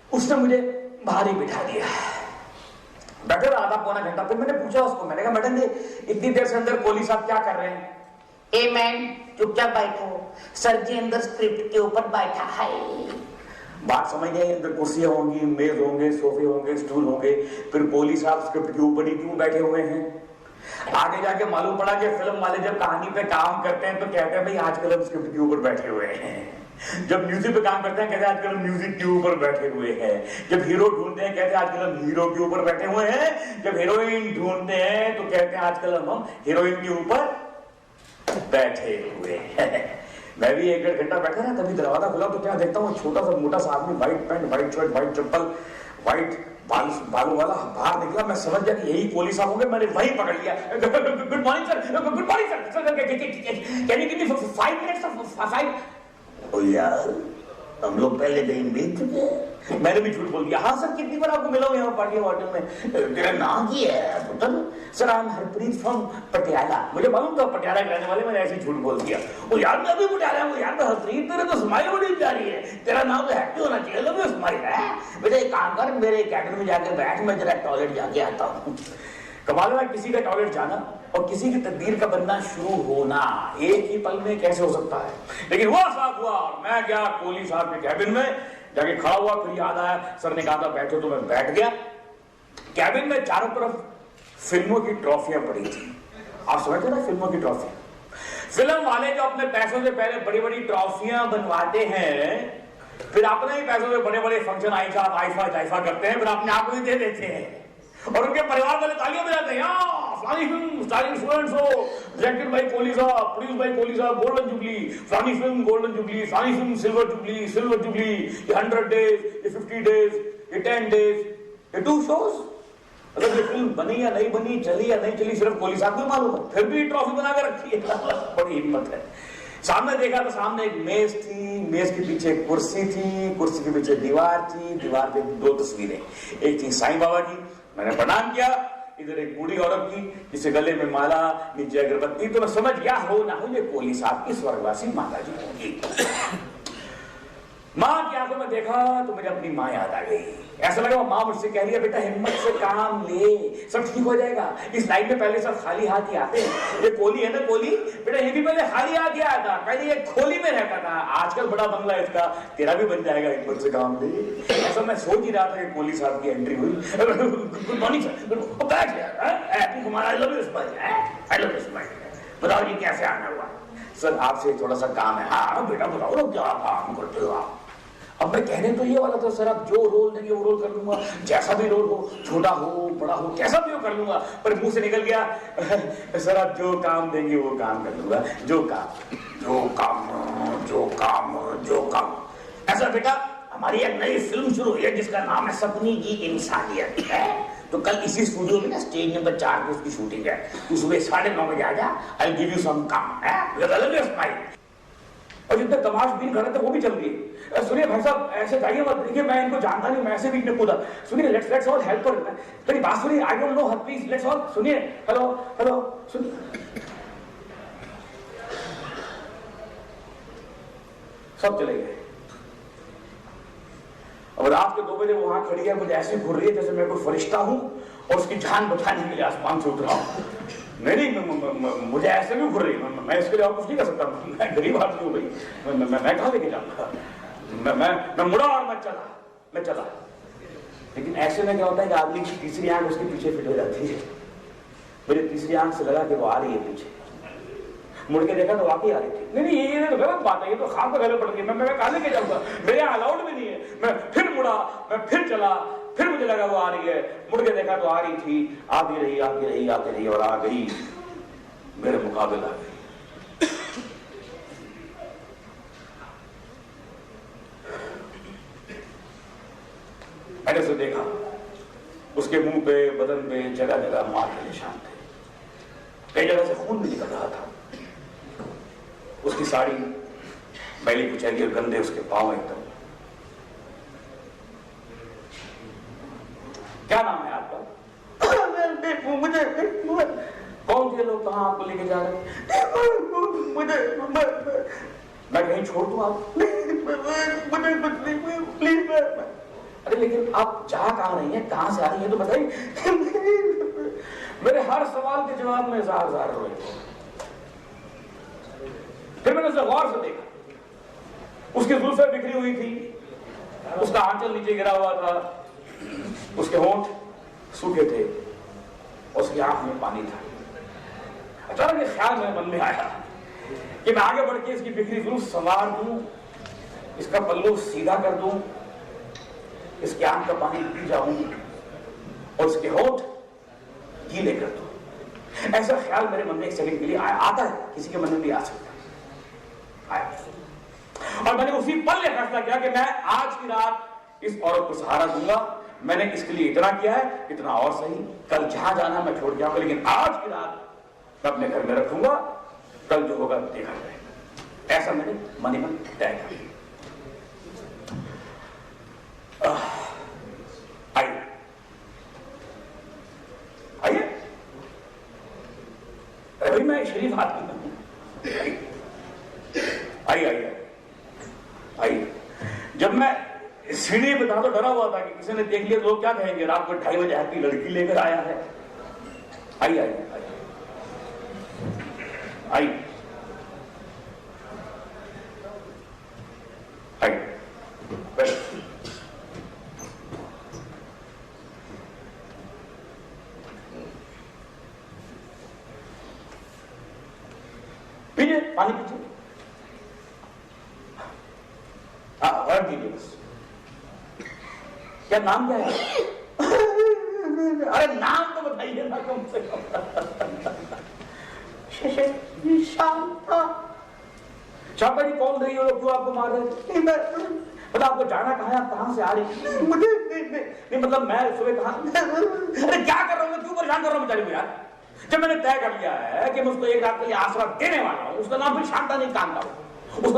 उसने मुझे बाहर ही बिठा दिया। बैठे रहा आधा पौना घंटा, फिर मैंने पूछा उसको, मैंने कहा मैडम इतनी देर से अंदर कोहली साहब क्या कर रहे हैं? ए मैन चुपचाप बैठो, सर जी अंदर स्क्रिप्ट के ऊपर बैठा है। बात समझ गए, अंदर कुर्सियां होंगी, मेज होंगे, सोफे होंगे, स्टूल होंगे, फिर कोहली साहब स्क्रिप्ट के ऊपर ही क्यों बैठे हुए हैं? आगे जाके मालूम पड़ा कि फिल्म वाले जब कहानी पे काम करते हैं तो कहते हैं भाई आजकल हम स्क्रिप्ट के ऊपर बैठे हुए हैं। जब म्यूजिक पे काम करते हैं कहते हैं आजकल हम म्यूजिक के ऊपर बैठे हुए हैं। जब हीरो ढूंढते हैं कहते हैं आजकल हम हीरो के ऊपर बैठे हुए हैं। जब हीरोइन ढूंढते हैं तो कहते हैं आजकल हम हीरोइन के ऊपर बैठे हुए हैं। मैं भी 1-1.5 घंटा बैठा ना, तभी दरवाजा खुला तो क्या देखता हूँ, छोटा सा मोटा सा आदमी, white pant, white shirt, white चप्पल, व्हाइट बालों वाला बाहर निकला। मैं समझ गया कि यही कोहली साहब होंगे, मैंने वही पकड़ लिया। Good morning sir, good morning sir, can you give me 5 minutes of 5? ओ यार हम लोग पहले कहीं मिल चुके हैं। मैंने भी झूठ बोल दिया, हाँ सर कितनी बार आपको मिला हूँ यहाँ पार्टी होटल में। तेरा नाम क्या है पुत्र? Sir I am Harpreet from Patiala. मुझे मालूम था पटियाला के रहने वाले, मैंने ऐसे झूठ बोल दिया। वो यार मैं भी पटियाला हूँ यार, मैं हरप्रीत, तेरे तो स्माइल बड़ी प्यारी है, तेरा नाम तो हैप्पी होना चाहिए, लो स्माइल है। बेटा एक काम कर, मेरे कैबिन में जाकर बैठ, मैं जरा टॉयलेट जाके आता हूँ। कमाल है किसी का टॉयलेट जाना और किसी की तकदीर का बनना शुरू होना एक ही पल में कैसे हो सकता है। लेकिन वो साफ हुआ, मैं गया कोहली साहब के कैबिन में, जाके खड़ा हुआ, फिर याद आया सर ने कहा था बैठो, तो मैं बैठ गया। कैबिन में चारों तरफ फिल्मों की ट्रॉफियां पड़ी थी। आप समझते ना, फिल्मों की ट्रॉफी, फिल्म वाले जो अपने पैसों से पहले बड़ी बड़ी ट्रॉफियां बनवाते हैं, फिर अपने ही पैसों से बड़े बड़े फंक्शन आईफा जायफा करते हैं, फिर अपने आप को ही दे देते हैं और उनके परिवार वाले तालियां बजाते हैं। फलानी फिल्म स्टारिंग स्टूडेंट्स हो, डायरेक्टेड बाय कोहली साहब, प्रोड्यूस्ड बाय कोहली साहब, गोल्डन जुबली, फलानी फिल्म गोल्डन जुबली, फलानी फिल्म सिल्वर जुबली, ये 100 डेज, ये 50 डेज, ये 10 डेज, ये 2 शोज। अगर ये फिल्म बनी या नहीं बनी, चली या नहीं चली, सिर्फ कोहली साहब को मालूम है, फिर भी ट्रॉफी बना के रखी है। बड़ी हिम्मत है। सामने देखा तो सामने एक मेज थी, मेज के पीछे एक कुर्सी थी, कुर्सी के पीछे दीवार थी, दीवार पे 2 तस्वीरें, एक थी साईं बाबा की, मैंने प्रणाम किया, इधर एक बूढ़ी औरत की जिसे गले में माला, नीचे अगरबत्ती, तो मैं समझ गया हो ना हो ये कोहली साहब की स्वर्गवासी माता जी होंगी। माँ की आंखों में देखा तो मुझे अपनी माँ याद आ गई। ऐसा लगा माँ मुझसे कह रही है बेटा हिम्मत से काम ले, सब ठीक हो जाएगा। इस लाइन में पहले सब खाली हाथ ही आते हैं। ये कोहली है ना, कोहली बेटा, ये भी पहले खाली हाथ ही आया था, पहले ये खोली में रहता था, आजकल बड़ा बंगला इसका, तेरा भी बन जाएगा हिम्मत से काम ले। ऐसा मैं सोच ही रहा था कि कोहली साहब की एंट्री हुई। गुड मॉर्निंग सर, बैठ गया, तुम्हारा आई लव यू स्माइल, बताओ जी कैसे आना हुआ? सर आपसे थोड़ा सा काम है। हाँ बेटा बताओ क्या काम करते हो आप? अब मैं कहने तो ये वाला था सर, आप जो रोल देंगे वो रोल कर लूंगा, जैसा भी रोल हो, छोटा हो बड़ा हो कैसा भी हो कर लूंगा, पर मुंह से निकल गया सर आप जो काम देंगे वो काम कर लूंगा, जो काम। ऐसा बेटा हमारी एक नई फिल्म शुरू हुई है जिसका नाम है सपनी की इंसानियत है। तो कल इसी स्टूडियो में ना स्टेज नंबर 4 पे उसकी शूटिंग है। तू सुबह 9:30 बजे आ जा, आई गिव यू सम काम है, और जितने तमाशबीन खड़े थे वो भी चल दिए। सुनिए भाई साहब ऐसे जाइए मत, देखिए मैं इनको जानता नहीं, मैं ऐसे बीच में कूदा। सुनिए लेट्स ऑल हेल्प कर, मेरी बात सुनिए, I don't know her please let's all सुनिए, हेलो सुनिए। सब चले गए। अब रात के 2 बजे वहां खड़ी है, मुझे ऐसे घूर रही है जैसे मैं कोई फरिश्ता हूं और उसकी जान बचाने के लिए आसमान से उतरा हूं। नहीं मुझे ऐसे भी घूर रही है, मैं इसके लिए और कुछ नहीं कर सकता, मैं गरीब आदमी हूं भाई, मैं कहां लेके जाऊंगा। मैं मुड़ा और मैं चला। लेकिन ऐसे में क्या होता है कि आदमी की तीसरी आंख उसके पीछे फिट हो जाती है। मेरी तीसरी आंख से लगा कि वो आ रही है पीछे, मुड़ के देखा तो वाकई आ रही थी। नहीं ये तो गलत बात है, ये तो खाम पर गलत पड़ गई। मैं कहां लेके जाऊंगा, मेरे यहाँ अलाउड भी नहीं है। मैं फिर मुड़ा, मैं फिर चला, फिर मुझे लगा वो आ रही है, मुड़ के देखा तो आ रही थी, आती रही और आ गई, मेरे मुकाबले आ गई। मैंने उसे देखा, उसके मुंह पे बदन पे जगह जगह मार के निशान थे, कई जगह से खून भी निकल रहा था। उसकी साड़ी मैली कुचैली और गंदे उसके पांव एकदम। क्या नाम है आपका? मुझे कौन से लोग कहां आपको लेके जा रहे हैं? मुझे मैं कहीं छोड़ दूं आप? मुझे कुछ नहीं प्लीज। अरे लेकिन आप जा कहां रही हैं, कहां से आ रही हैं तो बताइए। मेरे हर सवाल के जवाब में जार रोए। फिर मैंने उसे गौर से देखा, उसकी जुल्फें बिखरी हुई थी, उसका आंचल नीचे गिरा हुआ था, उसके होंठ सूखे थे, उसकी आंख में पानी था। अचानक एक ख्याल मेरे मन में आया कि मैं आगे बढ़ के इसकी बिखरी जुल्फ संवार दूं, इसका पल्लू सीधा कर दूं, इसकी आंख का पानी पी जाऊं और इसके होंठ गीले कर दूं। ऐसा ख्याल मेरे मन में एक सेकंड के लिए आया, आता है, किसी के मन में भी आ सकता है। और मैंने उसी पल यह फैसला किया कि मैं आज की रात इस औरत को सहारा दूंगा। मैंने इसके लिए इतना किया है, इतना और सही, कल जहां जाना मैं छोड़ जाऊंगा, लेकिन आज की रात मैं अपने घर में रखूंगा, कल जो होगा देखा जाएगा। ऐसा मैंने मन ही मन तय कर लिया। आइए, अरे भाई मैं शरीफ आदमी हूं। आई। जब मैं सीढ़ी पे था तो डरा हुआ था कि किसी ने देख लिया तो लोग क्या कहेंगे, रात को 2:30 बजे आपकी लड़की लेकर आया है। आई। पीजिए, पानी पीजिए। और दीजिए बस। क्या नाम क्या है? अरे नाम तो बताइए ना कम से कम। शांता जी कौन रही हो, लोग क्यों आपको मार रहे थे? मतलब आपको जाना कहाँ है, आप कहाँ से आ रही? मुझे नहीं मतलब मैं सुबह कहाँ, अरे क्या कर रहा हूँ मैं, क्यों परेशान कर रहा हूँ बेचारी को यार। जब मैंने तय कर लिया है कि मैं उसको एक रात के लिए आसरा देने वाला हूँ, उसका नाम फिर शांता नहीं कांता हूँ,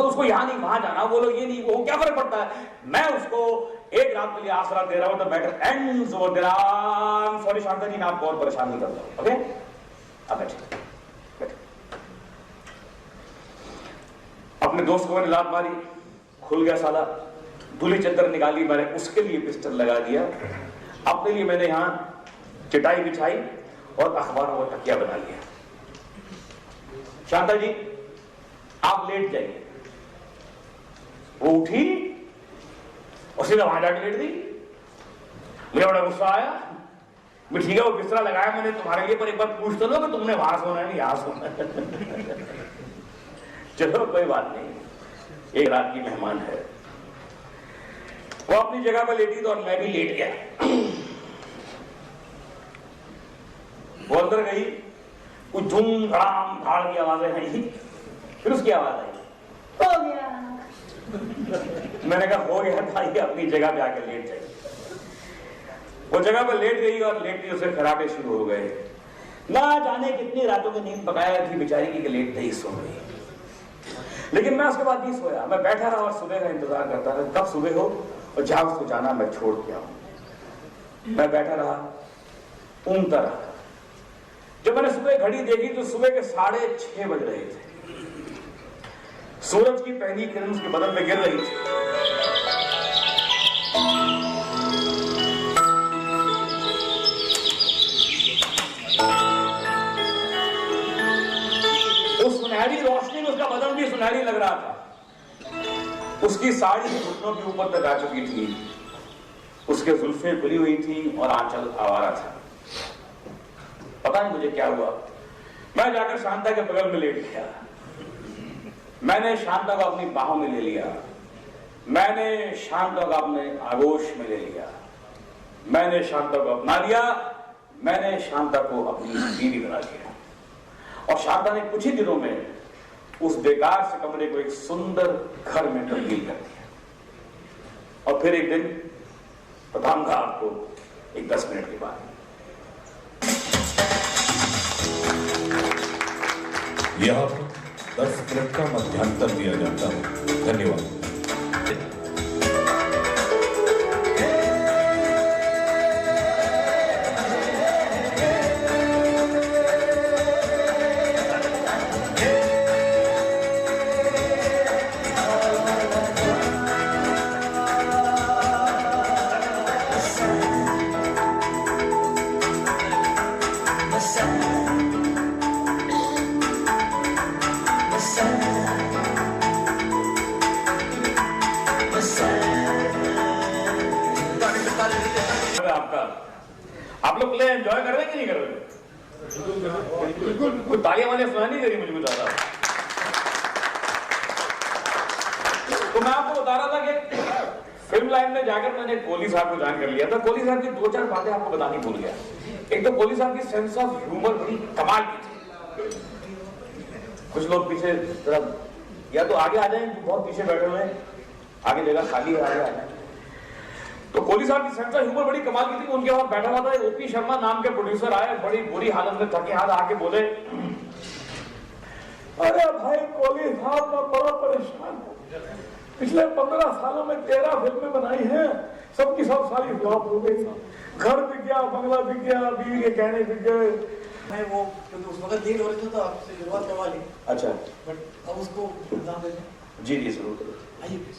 उसको यहाँ नहीं वहां जाना, वो लोग ये नहीं वो, क्या फर्क पड़ता है। मैं उसको एक रात के लिए आसरा दे रहा हूं, तो matter ends over there. Sorry Shanta ji, मैं आपको और परेशान नहीं करता। ओके, अब बैठिए। अपने दोस्त को मैंने लात मारी, खुल गया साला, दूल्ही चद्दर निकाली, मैंने उसके लिए पिस्टल लगा दिया। अपने लिए मैंने यहाँ चटाई बिछाई और अखबारों का तकिया बना लिया। शांता जी आप लेट जाइए। वो उठी और सीधा वहां जाके लेट दी। मुझे बड़ा गुस्सा आया। मैं ठीक है वो बिस्तरा लगाया मैंने तुम्हारे लिए, पर एक बार पूछ तो लो कि तुमने वहां सोना है यहां सोना है। चलो कोई बात नहीं, एक रात की मेहमान है। वो अपनी जगह पर लेटी तो और मैं भी लेट गया। वो अंदर गई, कुछ धूम धड़ाम धाड़ की आवाजें आई, फिर उसकी आवाज आई, हो गया। मैंने कहा हो गया था, ये अपनी जगह पे आकर लेट जाए। वो जगह पर लेट गई और लेटते उसे खराटे शुरू हो गए। ना जाने कितनी रातों की नींद पकाया थी बेचारी की, लेटते ही सो गई। लेकिन मैं उसके बाद नहीं सोया, मैं बैठा रहा और सुबह का इंतजार करता रहा, कब सुबह हो और जहां उसको जाना मैं छोड़ के आऊं। मैं बैठा रहा, ऊँगता रहा। जब मैंने सुबह घड़ी देखी तो सुबह के 6:30 बज रहे थे। सूरज की पहली किरण उसके बदन में गिर रही थी। उस सुनहरी रोशनी में उसका बदन भी सुनहरी लग रहा था। उसकी साड़ी घुटनों के ऊपर तक आ चुकी थी, उसके जुल्फें खुली हुई थी और आंचल आवारा था। पता नहीं मुझे क्या हुआ, मैं जाकर शांता के बगल में लेट गया। मैंने शांता को अपनी बाहों में ले लिया, मैंने शांता को अपने आगोश में ले लिया, मैंने शांता को अपना लिया, मैंने शांता को अपनी बीवी बना लिया। और शांता ने कुछ ही दिनों में उस बेकार से कमरे को एक सुंदर घर में तब्दील कर दिया। और फिर एक दिन बताऊंगा आपको, एक 10 मिनट के बाद। यहाँ पर 10 मिनट का मध्यांतर दिया जाता है। धन्यवाद। आपका आप लोग प्ले एंजॉय कर रहे हैं कि नहीं कर रहे? बिल्कुल। तालियां वाले सुना नहीं दे रही मुझे बता रहा। तो मैं आपको बता रहा था कि फिल्म लाइन में जाकर मैंने कोहली साहब को ज्वाइन कर लिया था। कोहली साहब की 2-4 बातें आपको बतानी भूल गया। एक तो कोहली साहब की सेंस ऑफ ह्यूमर बड़ी कमाल की थी। कुछ लोग पीछे तरफ या तो आगे आ जाए, बहुत पीछे बैठे हुए हैं, आगे जगह खाली है, आगे आ जाए। तो कोहली साहब की सेंस ऑफ ह्यूमर बड़ी कमाल की थी। उनके बाद बैठा हुआ था ओपी शर्मा नाम के प्रोड्यूसर आए, बड़ी बुरी हालत में थके हाथ आके बोले, अरे भाई कोहली साहब मैं बड़ा परेशान हूँ, पिछले 15 सालों में 13 फिल्में बनाई हैं, सबकी सब सारी फ्लॉप हो गई। घर बिक गया, बंगला बिक गया, बीवी के गहने बिक गए। मैं वो क्योंकि उस वक्त डील हो रही थी तो आपसे शुरुआत करवा ली। अच्छा, बट अब उसको एग्जाम दे दें। जी जी जरूर करो। आइए प्लीज।